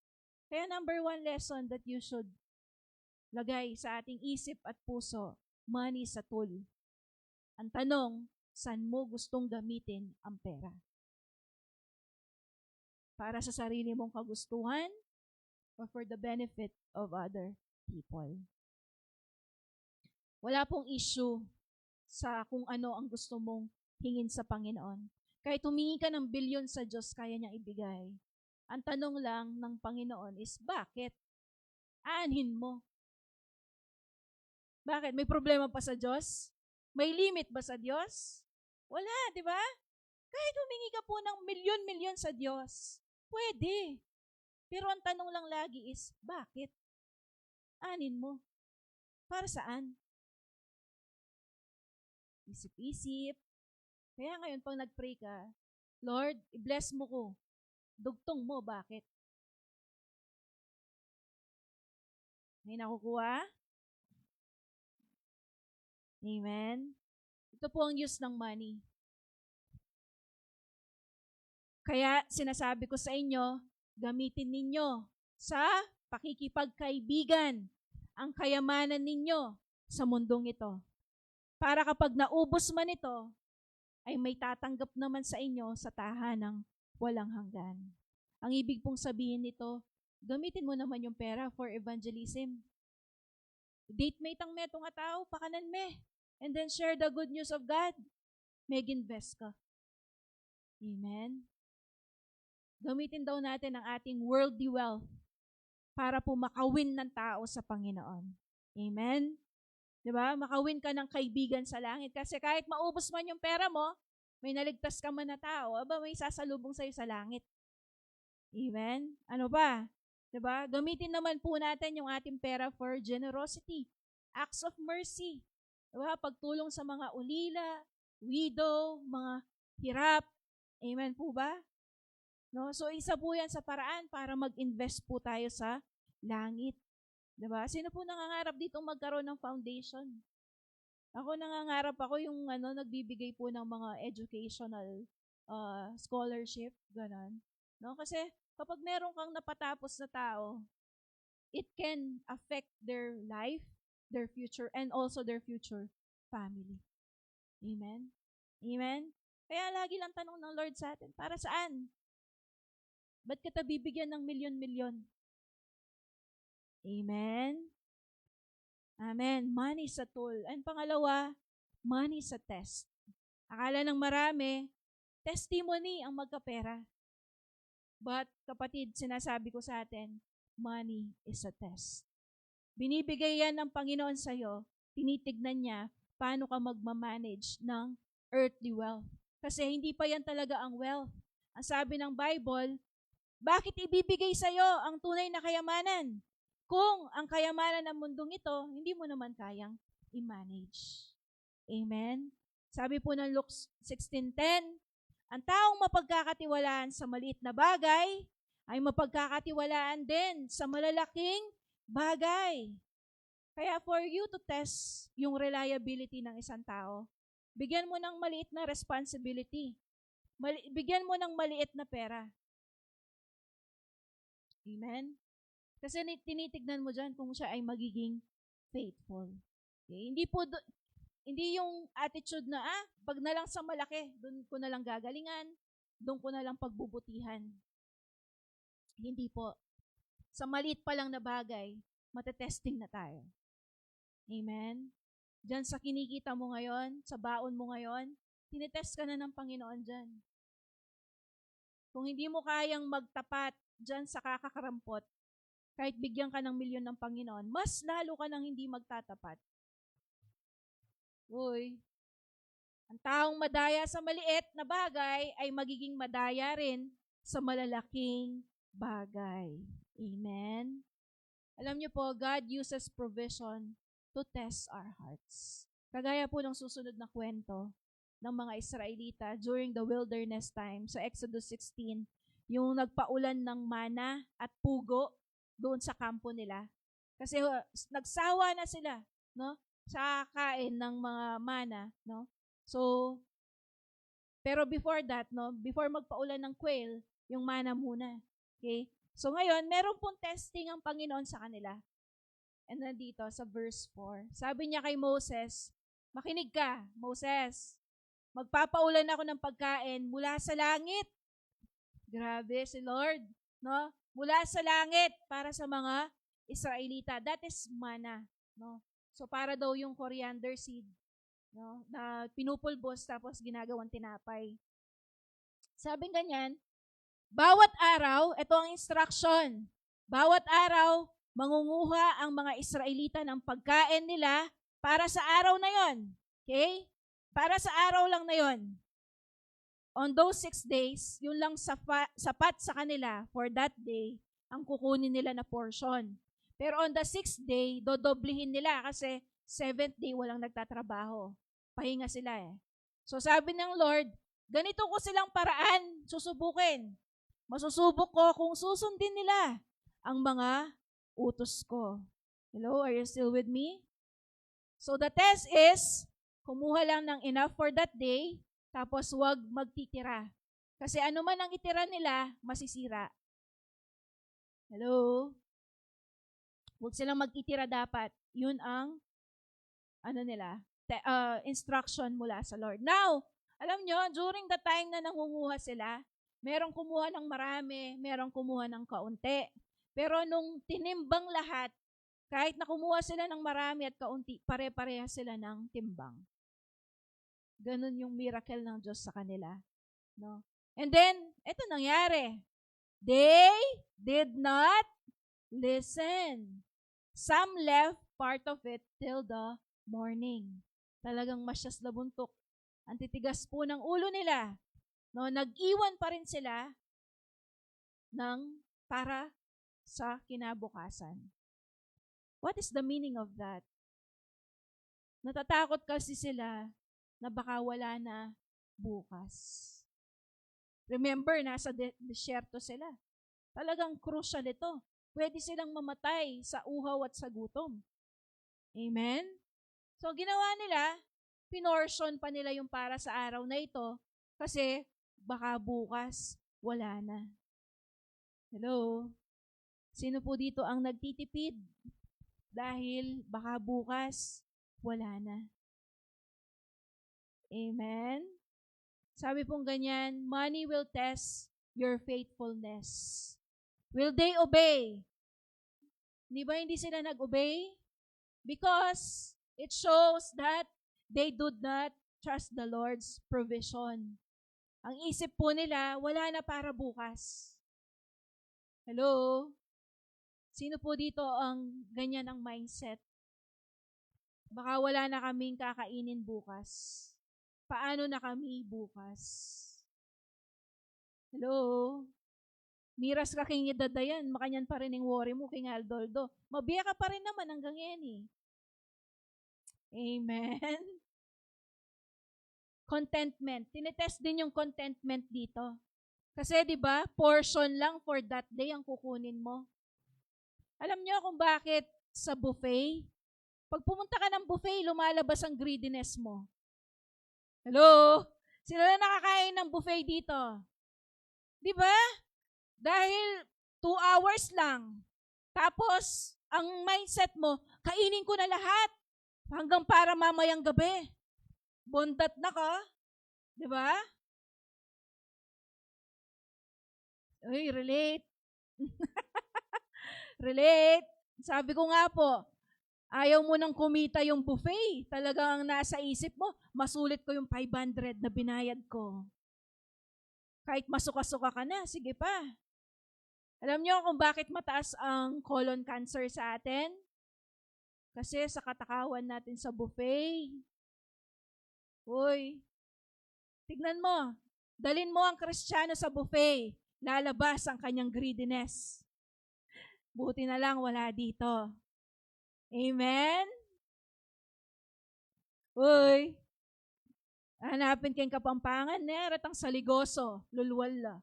Kaya number 1 lesson that you should lagay sa ating isip at puso, money is a tool. Ang tanong, saan mo gustong gamitin ang pera? Para sa sarili mong kagustuhan or for the benefit of other people? Wala pong issue sa kung ano ang gusto mong hingin sa Panginoon. Kahit humingi ka ng bilyon sa Diyos, kaya niyang ibigay. Ang tanong lang ng Panginoon is, bakit? Aanhin mo. Bakit? May problema pa sa Diyos? May limit ba sa Diyos? Wala, di ba? Kahit humingi ka po ng milyon-milyon sa Diyos, pwede. Pero ang tanong lang lagi is, bakit? Anin mo. Para saan? Isip-isip. Kaya ngayon, pag nag-pray ka, Lord, i-bless mo ko. Dugtong mo, bakit? May nakukuha? Amen? Ito po ang use ng money. Kaya sinasabi ko sa inyo, gamitin ninyo sa pakikipagkaibigan ang kayamanan ninyo sa mundong ito. Para kapag naubos man ito, ay may tatanggap naman sa inyo sa tahanang walang hanggan. Ang ibig pong sabihin nito, gamitin mo naman yung pera for evangelism. Date-mate ang metong tao, pakanan me. And then share the good news of God. Mag-invest ka. Amen? Gamitin daw natin ang ating worldly wealth para po makawin ng tao sa Panginoon. Amen? Diba? Makawin ka ng kaibigan sa langit. Kasi kahit maubos man yung pera mo, may naligtas ka man na tao, may sasalubong sa'yo sa langit. Amen? Ano ba? Diba? Gamitin naman po natin yung ating pera for generosity, acts of mercy. Diba? Pagtulong sa mga ulila, widow, mga hirap. Amen po ba? No? So, isa po yan sa paraan para mag-invest po tayo sa langit. Diba? Sino po nangangarap ditong magkaroon ng foundation? Ako nangangarap ako yung nagbibigay po ng mga educational scholarship, ganon. No? Kasi kapag meron kang napatapos na tao, it can affect their life, their future, and also their future family. Amen? Amen? Kaya lagi lang tanong ng Lord sa atin, para saan? Ba't kita bibigyan ng milyon-milyon? Amen? Amen. Money is a tool. And pangalawa, money is a test. Akala ng marami, testimony ang magkapera. But, kapatid, sinasabi ko sa atin, money is a test. Binibigay yan ng Panginoon sa'yo, tinitignan niya paano ka magmamanage ng earthly wealth. Kasi hindi pa yan talaga ang wealth. Ang sabi ng Bible, bakit ibibigay sa'yo ang tunay na kayamanan? Kung ang kayamanan ng mundong ito, hindi mo naman kayang i-manage. Amen? Sabi po ng Luke 16:10, ang taong mapagkakatiwalaan sa maliit na bagay ay mapagkakatiwalaan din sa malalaking bagay. Kaya for you to test yung reliability ng isang tao, bigyan mo ng maliit na responsibility. Bigyan mo ng maliit na pera. Amen? Kasi tinitignan mo dyan kung siya ay magiging faithful. Okay? Hindi yung attitude na, pag na lang sa malaki, doon ko na lang gagalingan, doon ko na lang pagbubutihan. Hindi po. Sa maliit pa lang na bagay, matetesting na tayo. Amen? Diyan sa kinikita mo ngayon, sa baon mo ngayon, tinetest ka na ng Panginoon dyan. Kung hindi mo kayang magtapat dyan sa kakakarampot, kahit bigyan ka ng milyon ng Panginoon, mas lalo ka nang hindi magtatapat. Uy, ang taong madaya sa maliit na bagay ay magiging madaya rin sa malalaking bagay. Amen? Alam niyo po, God uses provision to test our hearts. Kagaya po ng susunod na kwento, ng mga Israelita during the wilderness time sa Exodus 16, yung nagpaulan ng mana at pugo doon sa kampo nila. Kasi nagsawa na sila, no? Sa kain ng mga mana, no? So, pero before that, no, before magpaulan ng quail, yung mana muna. Okay? So ngayon, meron pong testing ang Panginoon sa kanila. And nandito sa verse 4, sabi niya kay Moses, makinig ka, Moses, magpapaulan ako ng pagkain mula sa langit. Grabe si Lord, no? Mula sa langit para sa mga Israelita. That is mana, no? So para daw yung coriander seed, no, na pinupulbos tapos ginagawang tinapay. Sabing ganyan, bawat araw, ito ang instruction, bawat araw, mangunguha ang mga Israelita ng pagkain nila para sa araw na yon. Okay? Para sa araw lang na yon. On those 6 days, yun lang sapat sa kanila for that day ang kukunin nila na portion. Pero on the 6th day, dodoblihin nila kasi 7th day walang nagtatrabaho. Pahinga sila eh. So sabi ng Lord, ganito ko silang paraan susubukin. Masusubok ko kung susundin nila ang mga utos ko. Hello, are you still with me? So the test is, kumuha lang ng enough for that day, tapos huwag magtitira. Kasi ano man ang itira nila, masisira. Hello? Huwag silang magtitira dapat. Yun ang instruction mula sa Lord. Now, alam nyo, during the time na nangunguha sila, merong kumuha ng marami, merong kumuha ng kaunti. Pero nung tinimbang lahat, kahit na kumuha sila ng marami at kaunti, pare-pareha sila ng timbang. Ganun yung miracle ng Diyos sa kanila. No? And then, ito nangyari. They did not listen. Some left part of it till the morning. Talagang masyas na buntok. Ang titigas po ng ulo nila. No, nag-iwan pa rin sila ng para sa kinabukasan. What is the meaning of that? Natatakot kasi sila na baka wala na bukas. Remember, nasa desierto sila. Talagang crucial ito. Pwede silang mamatay sa uhaw at sa gutom. Amen? So, ginawa nila, pinortion pa nila yung para sa araw na ito kasi baka bukas wala na. Hello? Sino po dito ang nagtitipid? Dahil baka bukas wala na. Amen? Sabi pong ganyan, money will test your faithfulness. Will they obey? Di ba hindi sila nag-obey? Because it shows that they did not trust the Lord's provision. Ang isip po nila, wala na para bukas. Hello? Sino po dito ang ganyan ang mindset? Baka wala na kaming kakainin bukas. Paano na kami bukas? Hello? Miras ka king idadayan, makanyan pa rin yung worry mo king Aldoldo. Mabiya ka pa rin naman hanggang yan eh. Amen? Contentment. Tinetest din yung contentment dito. Kasi di ba portion lang for that day ang kukunin mo. Alam niyo kung bakit sa buffet? Pag pumunta ka ng buffet, lumalabas ang greediness mo. Hello? Sino na nakakain ng buffet dito? Di ba? Dahil 2 hours lang. Tapos, ang mindset mo, kainin ko na lahat hanggang para mamayang gabi. Bondat na ka. Di ba? Uy, relate. Relate. Sabi ko nga po, ayaw mo nang kumita yung buffet. Talagang nasa isip mo, masulit ko yung 500 na binayad ko. Kahit masuka-suka ka na, sige pa. Alam niyo kung bakit mataas ang colon cancer sa atin? Kasi sa katakawan natin sa buffet. Uy, tignan mo. Dalin mo ang Kristiyano sa buffet. Lalabas ang kanyang greediness. Buti na lang wala dito. Amen? Uy, Hanapin kayong Kapampangan, ratang saligoso, lulwal.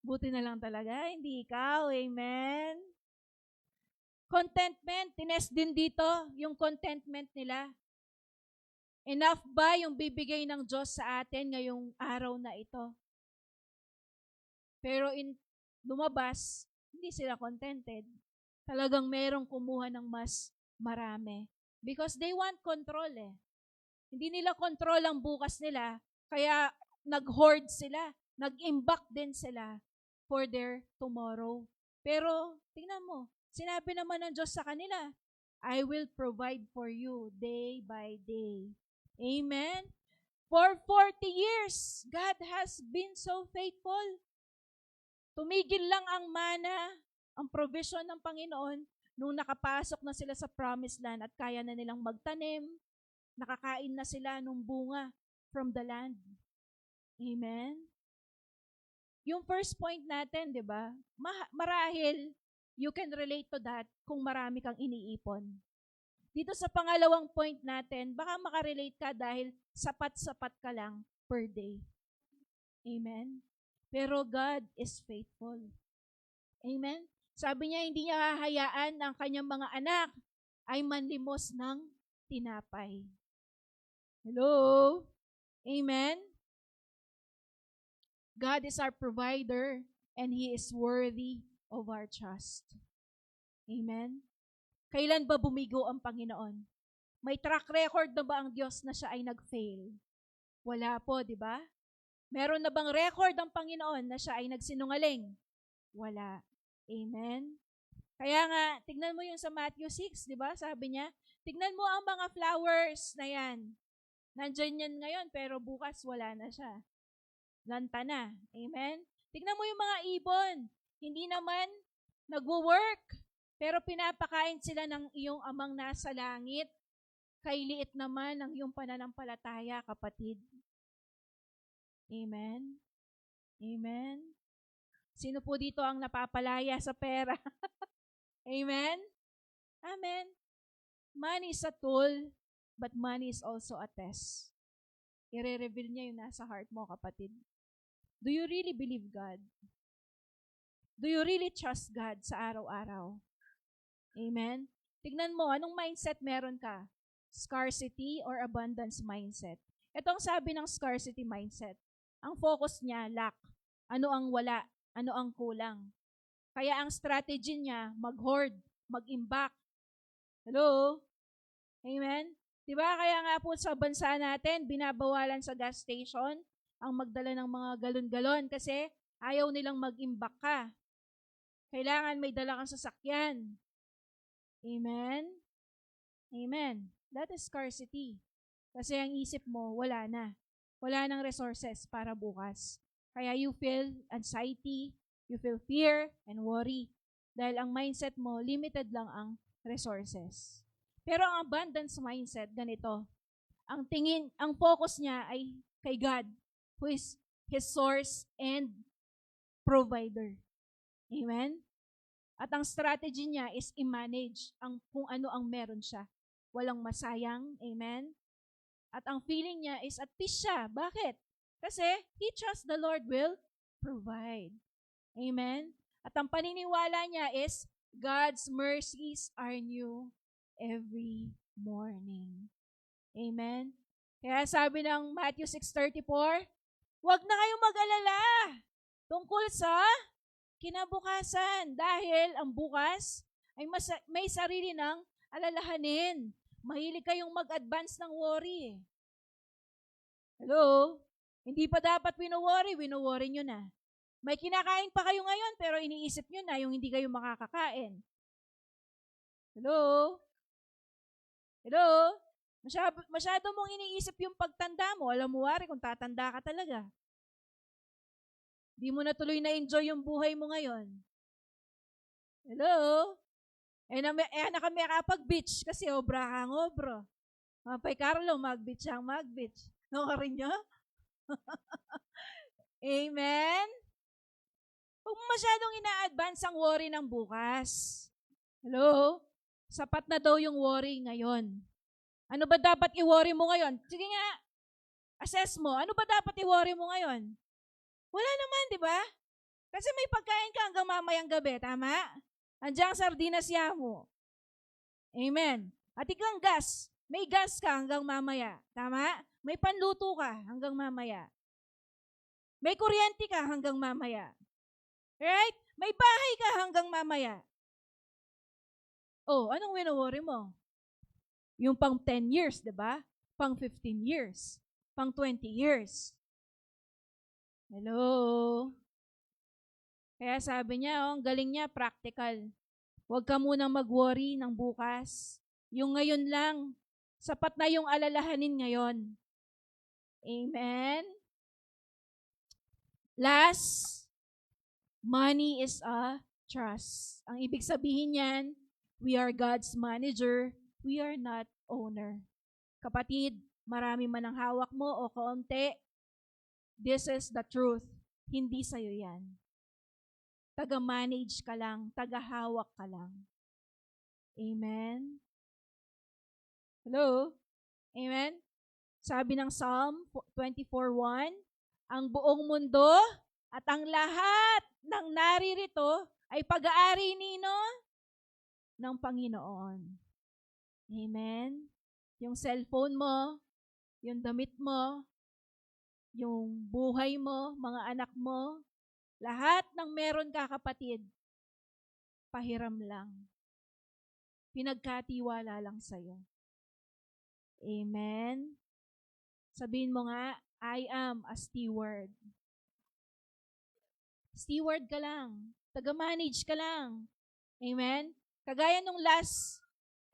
Buti na lang talaga, hindi ikaw. Amen? Contentment, tinest din dito yung contentment nila. Enough ba yung bibigay ng Diyos sa atin ngayong araw na ito? Pero lumabas, hindi sila contented. Talagang merong kumuha ng mas marami. Because they want control eh. Hindi nila control ang bukas nila, kaya nag-hoard sila, nag-imbak din sila for their tomorrow. Pero, tingnan mo, sinabi naman ng Diyos sa kanila, I will provide for you day by day. Amen? For 40 years, God has been so faithful. Tumigil lang ang mana, ang provision ng Panginoon, nung nakapasok na sila sa promised land at kaya na nilang magtanim, nakakain na sila ng bunga from the land. Amen? Yung first point natin, di ba? Marahil, you can relate to that kung marami kang iniipon. Dito sa pangalawang point natin, baka makarelate ka dahil sapat-sapat ka lang per day. Amen? Pero God is faithful. Amen? Sabi niya, hindi niya hahayaan ang kanyang mga anak ay manlimos ng tinapay. Hello? Amen? God is our provider and He is worthy of our trust. Amen? Kailan ba bumigo ang Panginoon? May track record na ba ang Diyos na siya ay nag-fail? Wala po, di ba? Meron na bang record ang Panginoon na siya ay nagsinungaling? Wala. Amen? Kaya nga, tignan mo yung sa Matthew 6, di ba? Sabi niya, tignan mo ang mga flowers na yan. Nandyan yan ngayon, pero bukas wala na siya. Lanta na. Amen? Tignan mo yung mga ibon. Hindi naman nagwo-work, pero pinapakain sila ng iyong amang nasa langit. Kay liit naman ang iyong pananampalataya, kapatid. Amen? Amen? Sino po dito ang napapalaya sa pera? Amen? Amen? Money is a tool, but money is also a test. I-reveal niya yung nasa heart mo, kapatid. Do you really believe God? Do you really trust God sa araw-araw? Amen? Tignan mo, anong mindset meron ka? Scarcity or abundance mindset? Ito ang sabi ng scarcity mindset. Ang focus niya, lack. Ano ang wala? Ano ang kulang? Kaya ang strategy niya, mag-hoard, mag-imbak. Hello? Amen? Diba? Kaya nga po sa bansa natin, binabawalan sa gas station ang magdala ng mga galon-galon kasi ayaw nilang mag-imbak ka. Kailangan may dala kang sasakyan. Amen? Amen. That is scarcity. Kasi ang isip mo, wala na. Wala nang resources para bukas. Kaya you feel anxiety, you feel fear, and worry. Dahil ang mindset mo, limited lang ang resources. Pero ang abundance mindset, ganito. Ang focus niya ay kay God, who is His source and provider. Amen? At ang strategy niya is i-manage kung ano ang meron siya. Walang masayang. Amen? At ang feeling niya is at peace siya. Bakit? Kasi he trusts the Lord will provide. Amen? At ang paniniwala niya is God's mercies are new every morning. Amen? Kaya sabi ng Matthew 6:34, huwag na kayong mag-alala tungkol sa kinabukasan dahil ang bukas ay may sarili ng alalahanin. Mahilig kayong mag-advance ng worry. Hello? Hindi pa dapat wino-worry nyo na. May kinakain pa kayo ngayon pero iniisip nyo na yung hindi kayo makakakain. Hello? Hello? Masyado mong iniisip yung pagtanda mo. Alam mo, wari, kung tatanda ka talaga. Di mo na tuloy na-enjoy yung buhay mo ngayon. Hello? Na kami kapag-beach kasi obra kang obra. Mapay Carlo, mag-beach ang mag-beach. No ka rin nyo? Amen? Huwag masyadong ina-advance ang worry ng bukas. Hello? Sapat na daw yung worry ngayon. Ano ba dapat i-worry mo ngayon? Sige nga, assess mo. Ano ba dapat i-worry mo ngayon? Wala naman, di ba? Kasi may pagkain ka hanggang mamayang gabi, tama? Andiyan ang sardinas mo. Amen. At ikang gas, may gas ka hanggang mamaya, tama? May panluto ka hanggang mamaya. May kuryente ka hanggang mamaya. Right? May bahay ka hanggang mamaya. Oh, anong wino-worry mo? Yung pang 10 years, di ba? Pang 15 years. Pang 20 years. Hello? Kaya sabi niya, ang galing niya, practical. Huwag ka munang mag-worry ng bukas. Yung ngayon lang, sapat na yung alalahanin ngayon. Amen? Last, money is a trust. Ang ibig sabihin niyan, we are God's manager, we are not owner. Kapatid, marami man ang hawak mo o kaunti, this is the truth. Hindi sa'yo yan. Taga-manage ka lang, taga-hawak ka lang. Amen? Hello? Amen? Sabi ng Psalm 24:1, ang buong mundo at ang lahat ng naririto ay pag-aari nino ng Panginoon. Amen? Yung cellphone mo, yung damit mo, yung buhay mo, mga anak mo, lahat ng meron ka, kapatid, pahiram lang. Pinagkatiwala lang sa'yo. Amen? Sabihin mo nga, I am a steward. Steward ka lang. Taga-manage ka lang. Amen? Kagaya nung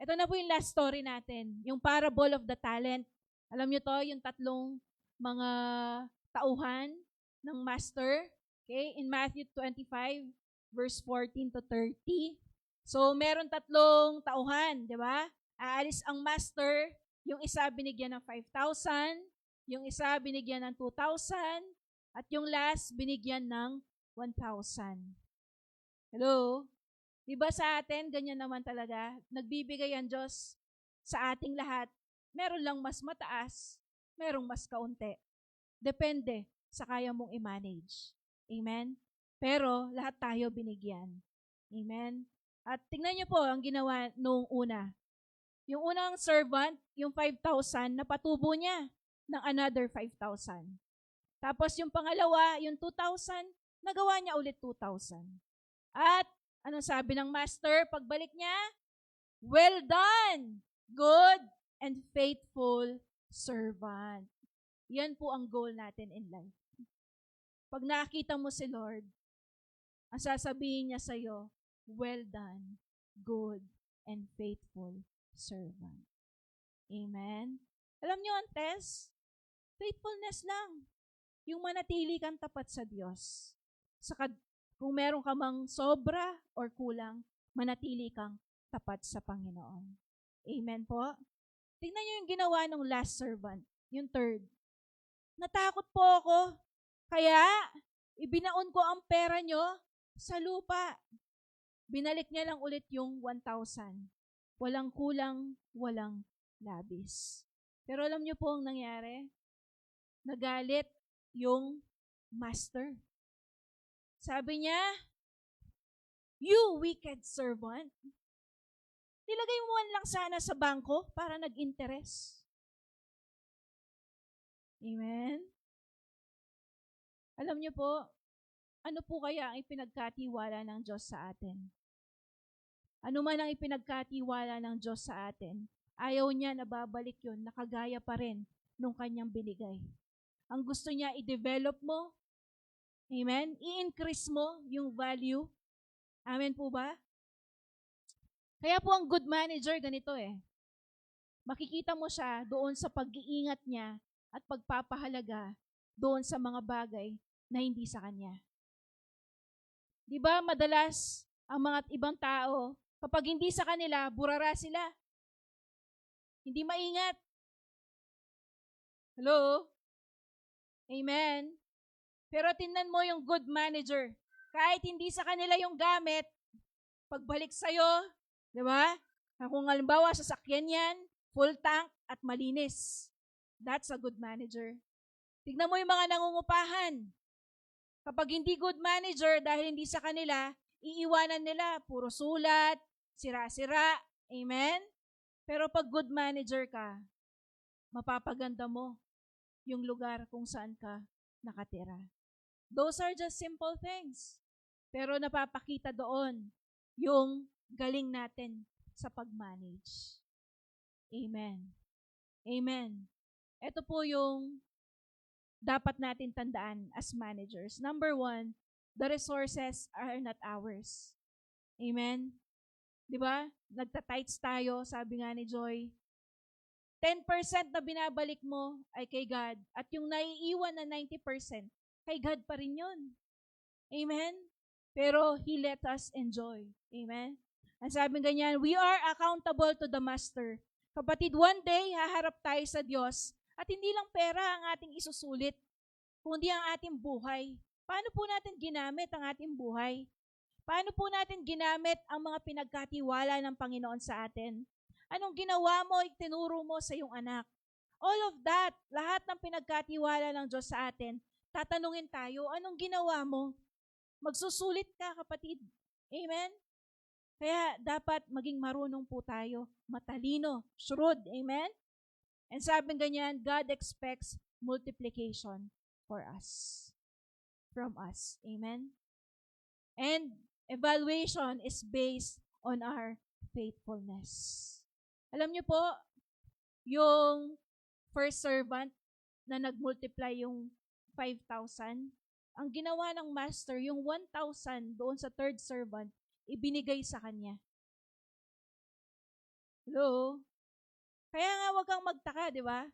ito na po yung last story natin, yung parable of the talent. Alam nyo to, yung tatlong mga tauhan ng master. Okay? In Matthew 25, verse 14 to 30. So, meron tatlong tauhan, di ba? Aalis ang master, yung isa binigyan ng 5,000, yung isa binigyan ng 2,000, at yung last binigyan ng 1,000. Hello? Di ba sa atin, ganyan naman talaga? Nagbibigay ang Diyos sa ating lahat. Meron lang mas mataas, merong mas kaunti. Depende sa kaya mong i-manage. Amen? Pero lahat tayo binigyan. Amen? At tingnan niyo po ang ginawa nung una. Yung unang servant, yung 5,000, napatubo niya ng another 5,000. Tapos yung pangalawa, yung 2,000, nagawa niya ulit 2,000. At anong sabi ng master pagbalik niya? Well done, good and faithful servant. Yan po ang goal natin in life. Pag nakita mo si Lord, ang sasabihin niya sa'yo, well done, good and faithful servant. Amen? Alam niyo ang test? Faithfulness lang. Yung manatili kang tapat sa Diyos. Kung meron ka mang sobra or kulang, manatili kang tapat sa Panginoon. Amen po? Tingnan niyo yung ginawa ng last servant, yung third. Natakot po ako, kaya ibinaon ko ang pera nyo sa lupa. Binalik niya lang ulit yung 1,000. Walang kulang, walang labis. Pero alam niyo po ang nangyari? Nagalit yung master. Sabi niya, you wicked servant, nilagay mo lang sana sa bangko para nag-interest. Amen? Alam niyo po, ano po kaya ang ipinagkatiwala ng Diyos sa atin? Ano man ang ipinagkatiwala ng Diyos sa atin, ayaw niya na babalik yun, nakagaya pa rin nung kanyang binigay. Ang gusto niya, i-develop mo, amen? I-increase mo yung value. Amen po ba? Kaya po ang good manager, ganito makikita mo siya doon sa pag-iingat niya at pagpapahalaga doon sa mga bagay na hindi sa kanya. Di ba madalas ang mga ibang tao, kapag hindi sa kanila, burara sila. Hindi maingat. Hello? Amen? Pero tingnan mo yung good manager. Kahit hindi sa kanila yung gamit, pagbalik sa'yo, di ba? Kung halimbawa, sasakyan yan, full tank at malinis. That's a good manager. Tignan mo yung mga nangungupahan. Kapag hindi good manager, dahil hindi sa kanila, iiwanan nila, puro sulat, sira-sira. Amen? Pero pag good manager ka, mapapaganda mo yung lugar kung saan ka nakatira. Those are just simple things. Pero napapakita doon yung galing natin sa pag-manage. Amen. Amen. Ito po yung dapat natin tandaan as managers. Number 1, the resources are not ours. Amen? Di ba? Nagtatights tayo, sabi nga ni Joy. 10% na binabalik mo ay kay God. At yung naiiwan na 90%, kay God pa rin yun. Amen? Pero He let us enjoy. Amen? Ang sabi ganyan, we are accountable to the Master. Kapatid, one day, haharap tayo sa Diyos at hindi lang pera ang ating isusulit, kundi ang ating buhay. Paano po natin ginamit ang ating buhay? Paano po natin ginamit ang mga pinagkatiwala ng Panginoon sa atin? Anong ginawa mo, itinuro mo sa iyong anak? All of that, lahat ng pinagkatiwala ng Diyos sa atin, tatanungin tayo, anong ginawa mo? Magsusulit ka, kapatid. Amen? Kaya dapat maging marunong po tayo, matalino, shrewd. Amen? And sabi ganyan, God expects multiplication for us, from us. Amen? And evaluation is based on our faithfulness. Alam niyo po, yung first servant na nag-multiply yung 5,000, ang ginawa ng master, yung 1,000 doon sa third servant, ibinigay sa kanya. Hello? Kaya nga wag kang magtaka, di ba?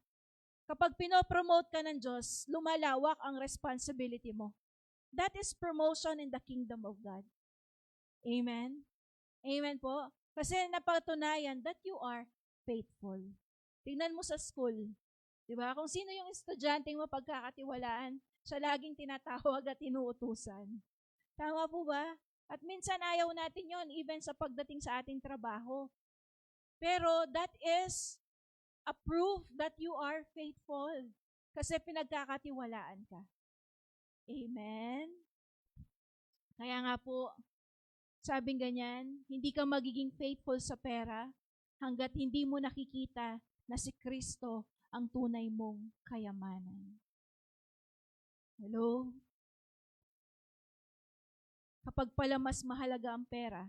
Kapag pinopromote ka ng Diyos, lumalawak ang responsibility mo. That is promotion in the kingdom of God. Amen? Amen po? Kasi napatunayan that you are faithful. Tingnan mo sa school. Di ba? Kung sino yung estudyante mo pagkakatiwalaan, siya laging tinatawag at inuutusan. Tama po ba? At minsan ayaw natin yon even sa pagdating sa ating trabaho. Pero that is a proof that you are faithful. Kasi pinagkakatiwalaan ka. Amen? Kaya nga po, sabing ganyan, hindi ka magiging faithful sa pera hanggat hindi mo nakikita na si Kristo ang tunay mong kayamanan. Hello? Kapag pala mas mahalaga ang pera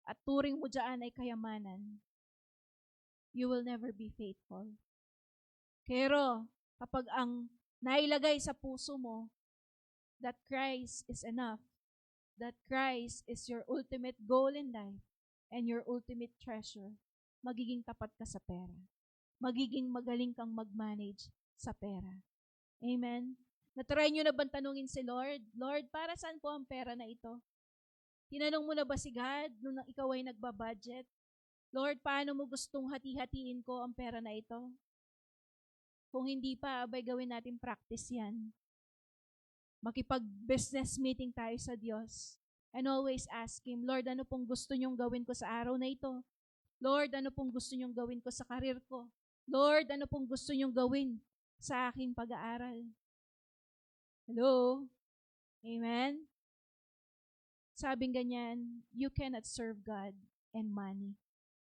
at turing mo dyan ay kayamanan, you will never be faithful. Pero kapag ang nailagay sa puso mo that Christ is enough, that Christ is your ultimate goal in life and your ultimate treasure, magiging tapat ka sa pera. Magiging magaling kang mag-manage sa pera. Amen? Natry nyo na bang tanungin si Lord, Lord, para saan po ang pera na ito? Tinanong mo na ba si God nung ikaw ay nagbabudget? Lord, paano mo gustong hati-hatiin ko ang pera na ito? Kung hindi pa, abay gawin natin practice yan. Makipag-business meeting tayo sa Diyos. And always ask Him, Lord, ano pong gusto niyong gawin ko sa araw na ito? Lord, ano pong gusto niyong gawin ko sa karir ko? Lord, ano pong gusto niyong gawin sa aking pag-aaral? Hello? Amen? Sabing ganyan, you cannot serve God and money.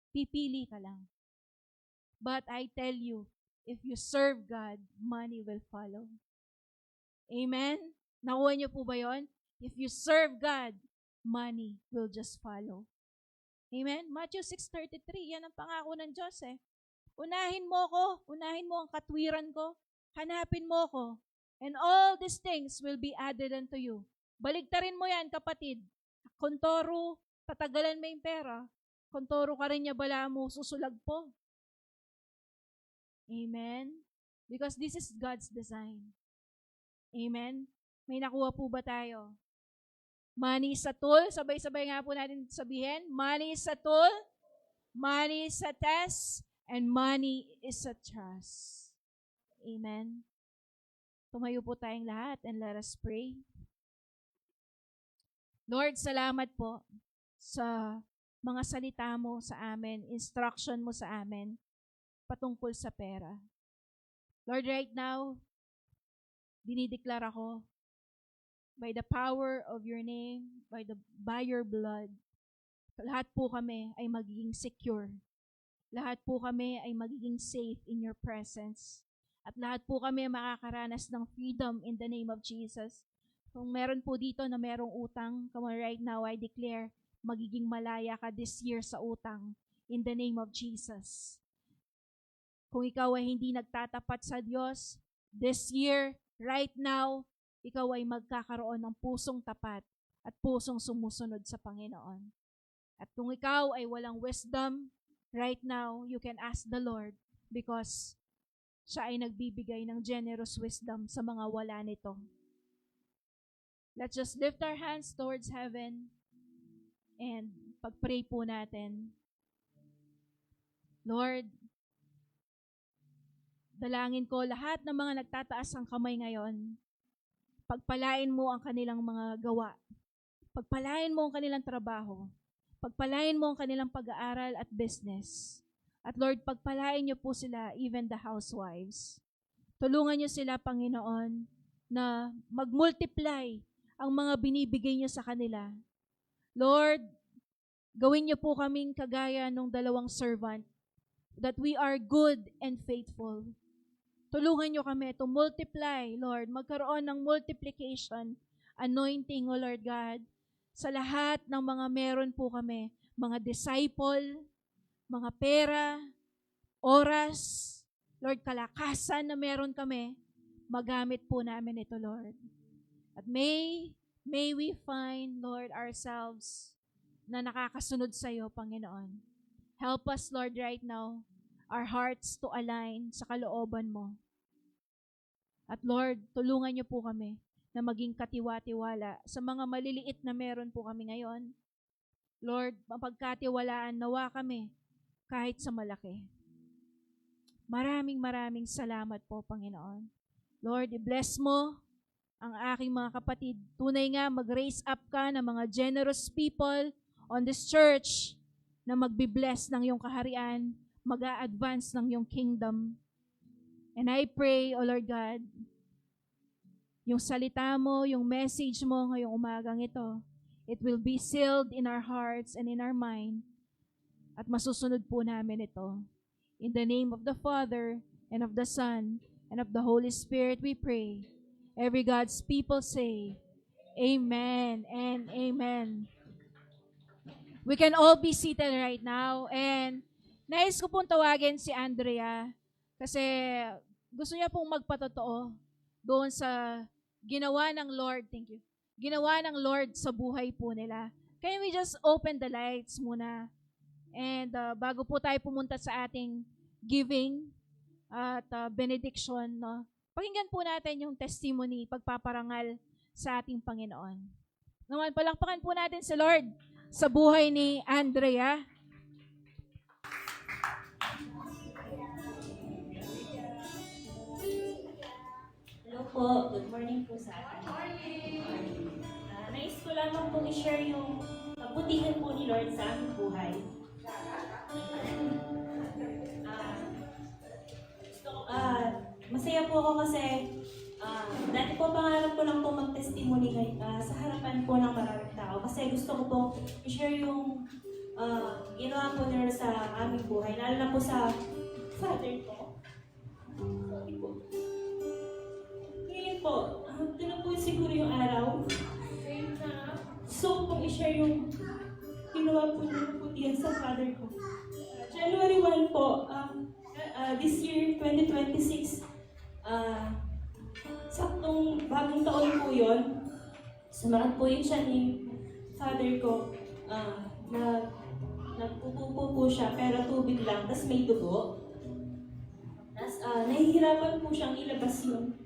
Pipili ka lang. But I tell you, if you serve God, money will follow. Amen? Nakuha niyo po ba yon? If you serve God, money will just follow. Amen? Matthew 6:33, yan ang pangako ng Diyos eh. Unahin mo ko, unahin mo ang katwiran ko, hanapin mo ko, and all these things will be added unto you. Baligtarin mo yan, kapatid. Kontoro, tatagalan mo yung pera, kontoro ka rin niya bala mo, susulag po. Amen? Because this is God's design. Amen? May nakuha po ba tayo? Money is a tool. Sabay-sabay nga po natin sabihin. Money is a tool. Money is a test. And money is a trust. Amen? Tumayo po tayong lahat and let us pray. Lord, salamat po sa mga salita mo sa amin, instruction mo sa amin. patungkol sa pera. Lord, right now, dinideklara ko, by the power of your name, by your blood, lahat po kami ay magiging secure. Lahat po kami ay magiging safe in your presence. At lahat po kami makakaranas ng freedom in the name of Jesus. Kung meron po dito na merong utang, come on, right now I declare, magiging malaya ka this year sa utang in the name of Jesus. Kung ikaw ay hindi nagtatapat sa Diyos, this year, right now, ikaw ay magkakaroon ng pusong tapat at pusong sumusunod sa Panginoon. At kung ikaw ay walang wisdom, right now, you can ask the Lord because siya ay nagbibigay ng generous wisdom sa mga wala nito. Let's just lift our hands towards heaven and pag-pray po natin. Lord, dalangin ko lahat ng mga nagtataas ang kamay ngayon. Pagpalain mo ang kanilang mga gawa. Pagpalain mo ang kanilang trabaho. Pagpalain mo ang kanilang pag-aaral at business. At Lord, pagpalain niyo po sila, even the housewives. Tulungan niyo sila, Panginoon, na mag-multiply ang mga binibigay niyo sa kanila. Lord, gawin niyo po kaming kagaya ng dalawang servant, that we are good and faithful. Tulungan niyo kami to multiply, Lord, magkaroon ng multiplication, anointing, O Lord God, sa lahat ng mga meron po kami, mga disciple, mga pera, oras, Lord, kalakasan na meron kami, magamit po namin ito, Lord. At may we find, Lord, ourselves na nakakasunod sa iyo, Panginoon. Help us, Lord, right now, our hearts to align sa kalooban mo. At Lord, tulungan niyo po kami na maging katiwa-tiwala sa mga maliliit na meron po kami ngayon. Lord, mapagkatiwalaan nawa kami kahit sa malaki. Maraming salamat po, Panginoon. Lord, i-bless mo ang aking mga kapatid. Tunay nga, mag-raise up ka ng mga generous people on this church na magbi-bless ng iyong kaharian, mag-a-advance ng iyong kingdom. And I pray, O Lord God, yung salita mo, yung message mo ngayong umagang ito, it will be sealed in our hearts and in our mind. At masusunod po namin ito. In the name of the Father, and of the Son, and of the Holy Spirit, we pray. Every God's people say, Amen and Amen. We can all be seated right now. And nais ko pong tawagin si Andrea kasi gusto niya pong magpatotoo doon sa ginawa ng Lord. Thank you. Ginawa ng Lord sa buhay po nila. Can we just open the lights muna? And bago po tayo pumunta sa ating giving at benediction, no? Pakinggan po natin yung testimony, pagpaparangal sa ating Panginoon. Naman, palakpakan po natin si Lord sa buhay ni Andrea. Hello po, good morning po sa atin. Nais ko lamang pong i-share yung kabutihan po ni Lord sa aming buhay. Masaya po ako kasi dati po pangarap ko lang po mag-testimony sa harapan po ng maraming tao kasi gusto ko po i-share yung ginawa po ni Lord sa aming buhay, lalo na po sa father ko. Sorry po. Ngayon po, ito na po siguro yung araw na gusto ko pong i-share yung ginawa po niya po diyan sa father ko. January 1 po, this year, 2026, saktong bagong taon po yun. Sumarat po yun siya ni father ko. Nagpupupo po siya, pero tubig lang, tas may dugo. Tas nahihirapan po siyang ilabas yun.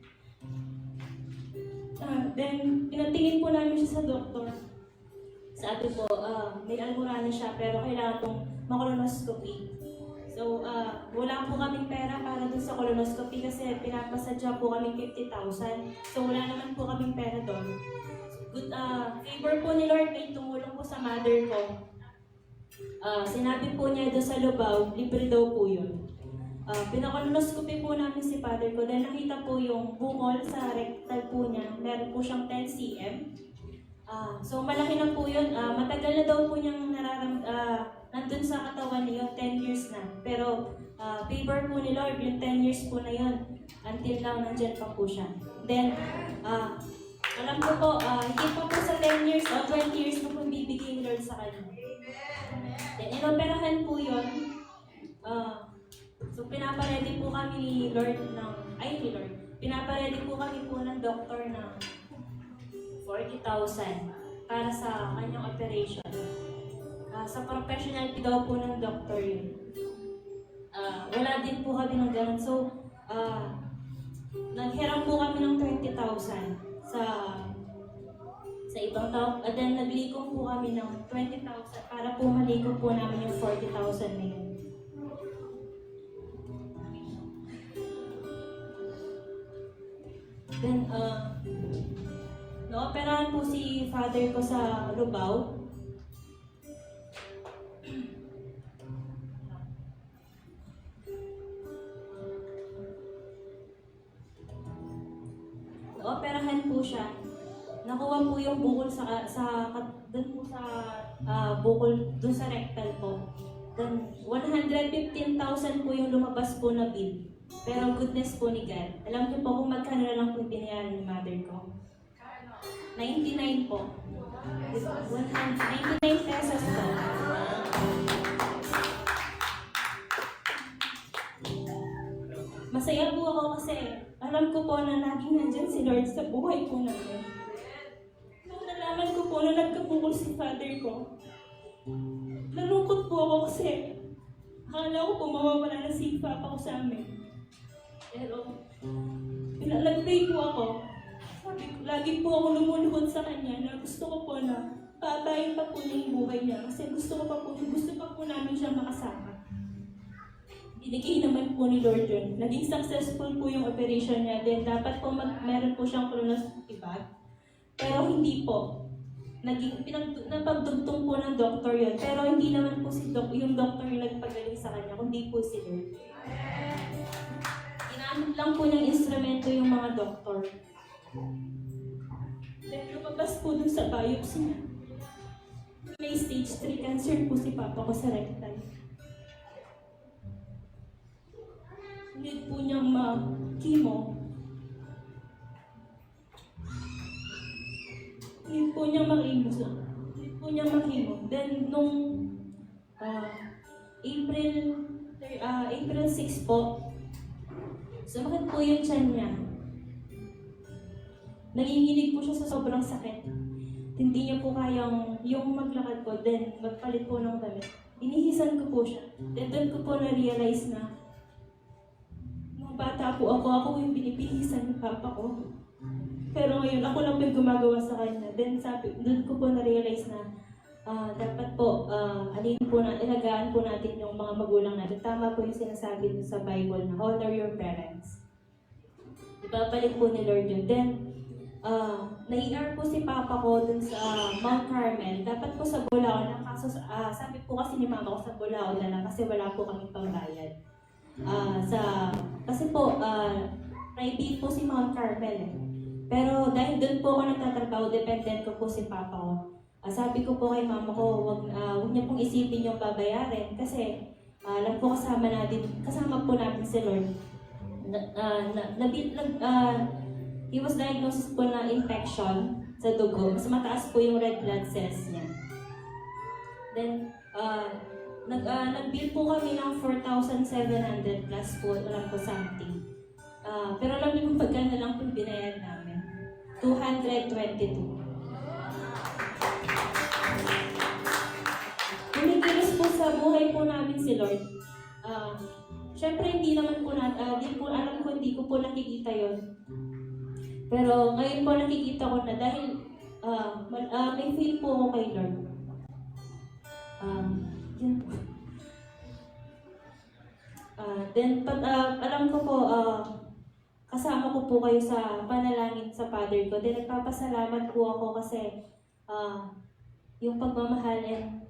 Then, pinatingin po namin siya sa doktor. Sabi po, may almorana siya, pero kailangan pong makolonoscopy. So, wala po kaming pera para dun sa colonoscopy kasi pinapasadya po kaming 50,000. So, wala naman po kaming pera doon. Good favor po ni Lord, may tumulong po sa mother ko. Sinabi po niya doon sa Lubao, libre daw po yun. pinakolonoscopy po namin si father ko dahil nakita po yung bukol sa rectal po niya. Meron po siyang 10 cm. So malaki na po yun. Matagal na daw po niyang nandun sa katawan niyo, 10 years na. Pero favor po ni Lord, yung 10 years po na yun. Until now, nandyan pa po siya. Then, alam ko po, hindi pa po sa 10 years o 20 years na po bibigay ni Lord sa kanya. Then, inoperahan po yun. So, pinaparedy po kami ni Lord pinaparedy po kami po ng doktor ng 40,000 para sa kanyang operation. Sa professional daw po ng doktor yun. Wala din po kami ng ganun. So, naghiram po kami ng 20,000 sa ibang tao. At then, naglikong po kami ng 20,000 para po malikong po namin yung 40,000 na yun. Then, naoperahan po si father ko sa Lubao. Naoperahan po siya. Nakuha po yung bukol doon po sa bukol doon sa rectal po. Then 115,000 po yung lumabas po na bill. Pero goodness po ni God. Alam niyo po kung magkano na lang po binayaran ni mother ko? 99 po. 99 pesos po. Masaya po ako kasi alam ko po na laging nandyan si Lord sa buhay po namin. Nung nalaman ko po na nagkabukol si father ko, nalungkot po ako kasi akala ko po mawawala na si papa ko sa amin. Pero pinalagpay po ako. Lagi po ako lumuluhod sa kanya na gusto ko po na pabayin pa po niya yung buhay niya kasi gusto pa po namin siya makasama. Binigay naman po ni Lord yun. Naging successful po yung operation niya. Then dapat po meron po siyang colonoscopy bag. Pero hindi po. Napagdugtong po ng doktor yun. Pero hindi naman po yung doktor yung nagpagaling sa kanya, kundi po si Lord. Ginamit lang po ng instrumento yung mga doktor. Then lumabas po dun sa biopsy niya. May stage 3 cancer po si papa ko sa rectal. Need po niyang ma-chemo. Need po niyang ma-chemo. Then, nung April 6 po, sumakit po yung tiyan niya. Nanginginig po siya sa sobrang sakit. Hindi niya po kayang yung maglakad po, then magpalit po ng damit. Inihisan ko po siya. Then doon ko po na-realize na bata po ako yung binibihisan ng papa ko. Pero ngayon, ako lang po yung gumagawa sa kanya. Then doon ko po na-realize na dapat po, ilagaan po natin yung mga magulang natin. Tama po yung sinasabi sa Bible na honor your parents. Ibabalik po ni Lord yun. Then, na-ER po si papa ko dun sa Mount Carmel. Dapat po sa Bulao na kaso, sabi po kasi ni mama ko sa Bulao na lang kasi wala po kaming pambayad. Kasi po, private po si Mount Carmel eh. Pero dahil doon po ako nagtatrabaho, dependent ko po si papa ko. Sabi ko po kay mama ko, wag niya pong isipin yung babayarin kasi alam po kasama po natin si Lord. He was diagnosed po na infection sa dugo. Mas mataas po yung red blood cells niya. Then, nag-bill po kami ng 4,700 plus po, alam po something. Pero alam niyo kung pagkano lang po binayad namin. 222. Kumikilos po sa buhay po namin si Lord. Siyempre hindi naman po alam ko, hindi ko po nakikita yon. Pero ngayon po nakikita ko na dahil may feel po ako kay Lord. Yun po. Then, alam ko po, kasama ko po kayo sa panalangin sa father ko. Then, nagpapasalamat po ako kasi yung pagmamahal and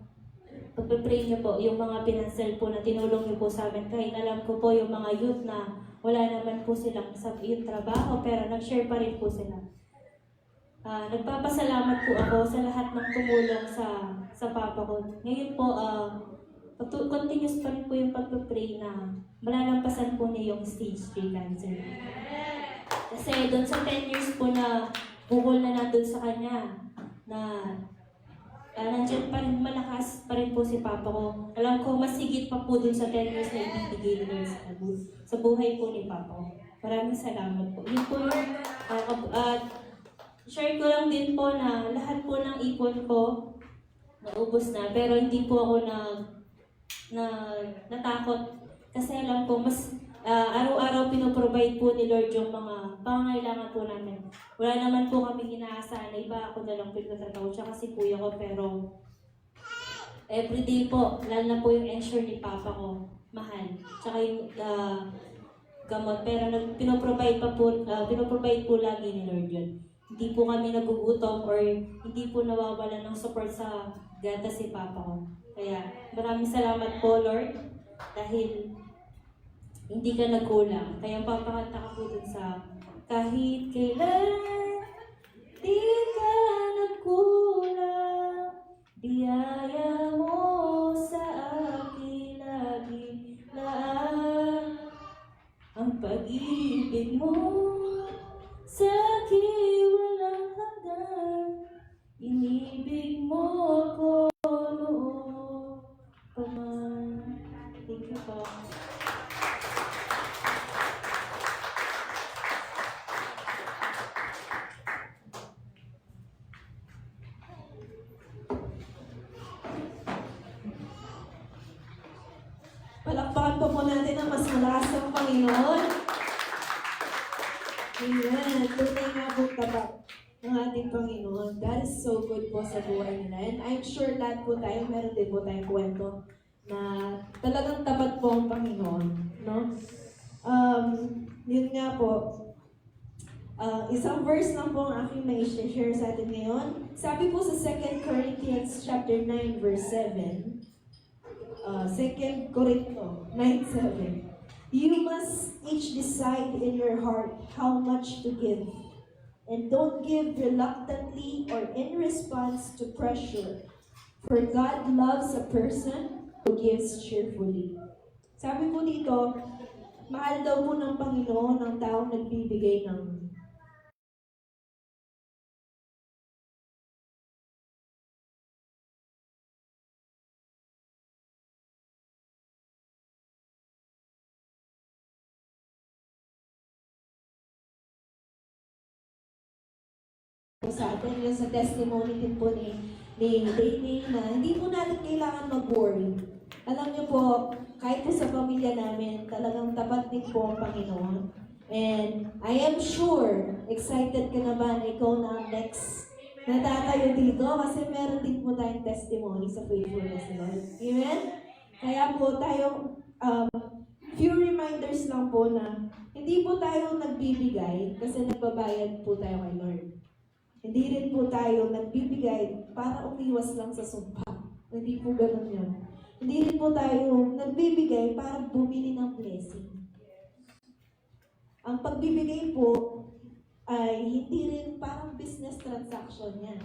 pagpe-pray niyo po, yung mga pinansel po na tinulong niyo po sa amin. Kahit alam ko po yung mga youth na wala naman po silang sa yung trabaho, pero nag-share pa rin po sila. Nagpapasalamat po ako sa lahat ng tumulong sa papa ko. Ngayon po, continuous pa rin po yung pagpe-pray na malalampasan po niya yung stage 3 cancer. Kasi doon sa 10 years po na bukol na nandun sa kanya, na nandiyan pa rin, malakas pa rin po si Papa ko. Alam ko, mas higit pa po dun sa 10 years na ibibigay ni Lord sa buhay po ni Papa ko. Maraming salamat po. Yun po yung, share ko lang din po na lahat po ng ipon ko, naubos na, pero hindi po ako natakot. Kasi alam ko, mas araw-araw pinoprovide po ni Lord yung mga pangangailangan po namin. Wala naman po kami inaasahan na iba ako na lang pinagtatrabaho siya kasi kuya ko, pero everyday po, lalo na po yung ensure ni Papa ko, mahal. Tsaka yung gamot, pero pinoprovide po lagi ni Lord yun. Hindi po kami nagugutom or hindi po nawawalan ng support sa gata si Papa ko. Kaya maraming salamat po, Lord, dahil hindi ka nagkulang. Kaya papakanta ka po dun sa kahit kailan di ka nagkulang, biyaya mo sa akin lagi laan. Ang pag-ibig mo sa akin walang hanggan, inibig mo ako noon pa man. Thank you po. Palakpakan po natin ang mas malakas ng Panginoon. Amen. Tunay nga po tapat ng ating Panginoon. God is so good po sa buhay nila. And I'm sure lahat po tayo, meron din po tayong kwento na talagang tapat po ang Panginoon. No? Yun nga po. Isang verse lang po ang aking may share sa atin ngayon. Sabi po sa 2 Corinthians chapter 9 verse 7, 2 Corinto 9:7. You must each decide in your heart how much to give. And don't give reluctantly or in response to pressure. For God loves a person who gives cheerfully. Sabi po dito, mahal daw po ng Panginoon ang taong nagbibigay ng sa atin, yun sa testimony din po ni Dating na hindi po natin kailangan mag-worry. Alam niyo po, kahit po sa pamilya namin, talagang tapat din po ang Panginoon. And I am sure, excited ka na ba na ikaw na ang next na tatayo dito kasi meron din po tayong testimony sa faithfulness ni Lord. Amen? Kaya po tayo, few reminders lang po na hindi po tayo nagbibigay kasi nagbabayad po tayo kay Lord. Hindi rin po tayo nagbibigay para umiwas lang sa sumpa. Hindi po ganun yun. Hindi rin po tayo nagbibigay para bumili ng blessing. Ang pagbibigay po ay hindi rin parang business transaction yan.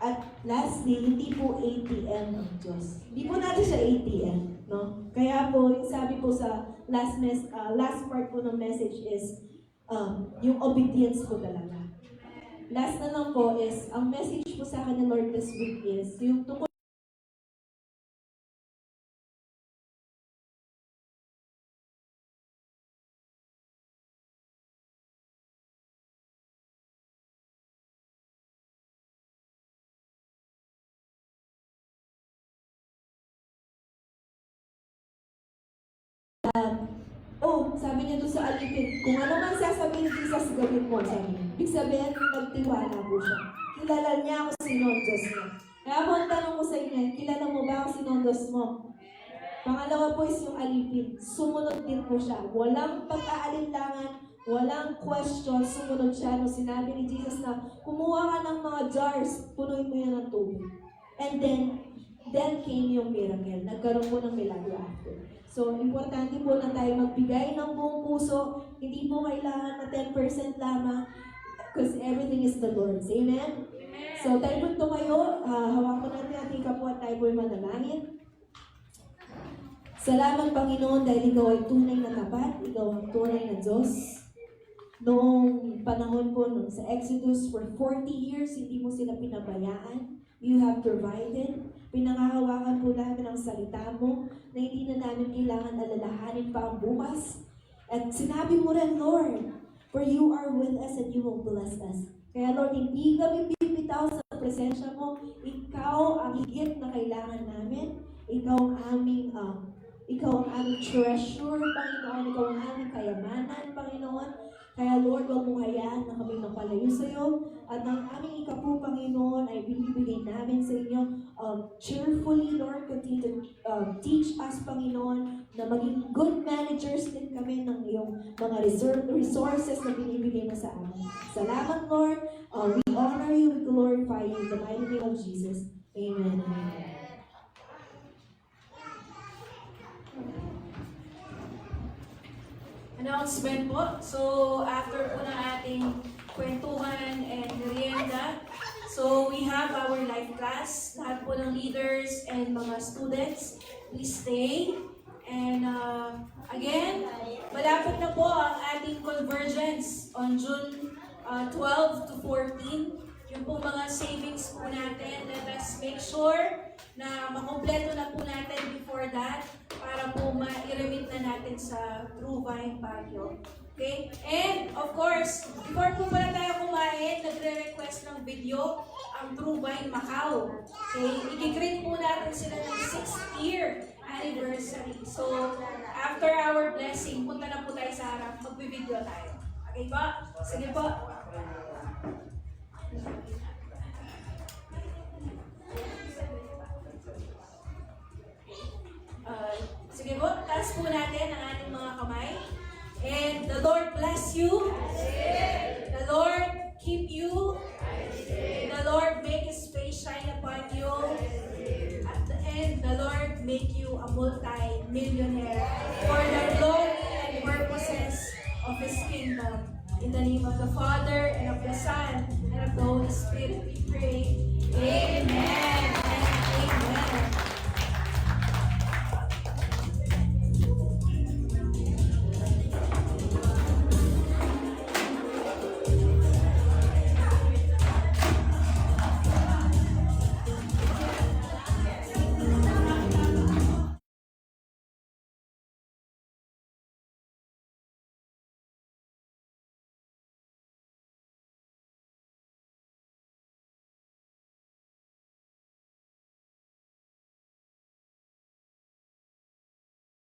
At lastly, hindi po ATM ang Diyos. Hindi po natin siya ATM. No? Kaya po, yung sabi po sa last part po ng message is yung obedience po talaga. Last na lang po is, ang message po sa akin ni Lord this week is, yung tungkol sabi niya doon sa alipin, kung ano man sasabihin ni Jesus, gawin mo, sabi niya. Ibig sabihin, nagtiwala po siya. Kilala niya ako sino ang Diyos mo. Kaya po ang tanong ko sa inyo, kilala mo ba ako sino ang Diyos mo? Pangalawa po is yung alipin. Sumunod din po siya. Walang pag-aalinlangan, walang question, sumunod siya. Nung sinabi ni Jesus na, kumuha ka ng mga jars, punuin mo yan ng tubig. And then, then came yung miracle. Nagkaroon po ng milagro after. So, importante po na tayo magbigay ng buong puso. Hindi po kailangan na 10% lamang because everything is the Lord's. Amen? So, tayo po tumayo. Hawakan natin ating kapwa at tayo po manalangin. Salamat, Panginoon, dahil Ikaw ay tunay na tapat. Ikaw ang tunay na Diyos. Noong panahon po, sa Exodus, for 40 years, hindi mo sila pinabayaan. You have provided. Pinangahawakan po namin ang salita mo na hindi na namin kailangan alalahanin pa ang bukas. At sinabi mo rin, Lord, for you are with us and you will bless us. Kaya Lord, hindi kami bibitaw sa presensya mo. Ikaw ang higit na kailangan namin. Ikaw ang aming treasure, Panginoon. Ikaw ang aming kayamanan, Panginoon. Kaya Lord, huwag mo hayaan na kami mapalayo sa iyo. At ang aming ikapu, Panginoon, ay binibigay namin sa inyo cheerfully, Lord. Continue to teach us, Panginoon, na maging good managers din kami ng iyong mga resources na binibigay mo sa amin. Salamat, Lord. We honor you, we glorify you in the mighty name of Jesus. Amen. Amen. Announcement po. So, after po ng ating kwentuhan and merienda, so we have our life class. Lahat po ng leaders and mga students, please stay. And again, malapit na po ang ating convergence on June 12 to 14. Yung po mga savings po natin, let us make sure na makompleto na po natin before that para po ma-remit na natin sa True Vine Baguio. Okay? And of course, before po pala tayo kumain, nagre-request ng video ang True Vine Macau. Okay? I-greet po natin sila ng 6th year anniversary. So, after our blessing, punta na po tayo sa harap, magbe-video tayo. Okay po? Sige po. Sige po, taas po natin ang ating mga kamay. And the Lord bless you. The Lord keep you. The Lord make His face shine upon you. At the end, the Lord make you a multi-millionaire for the glory and purposes of His kingdom. In the name of the Father, and of the Son, and of the Holy Spirit, we pray. Amen and amen.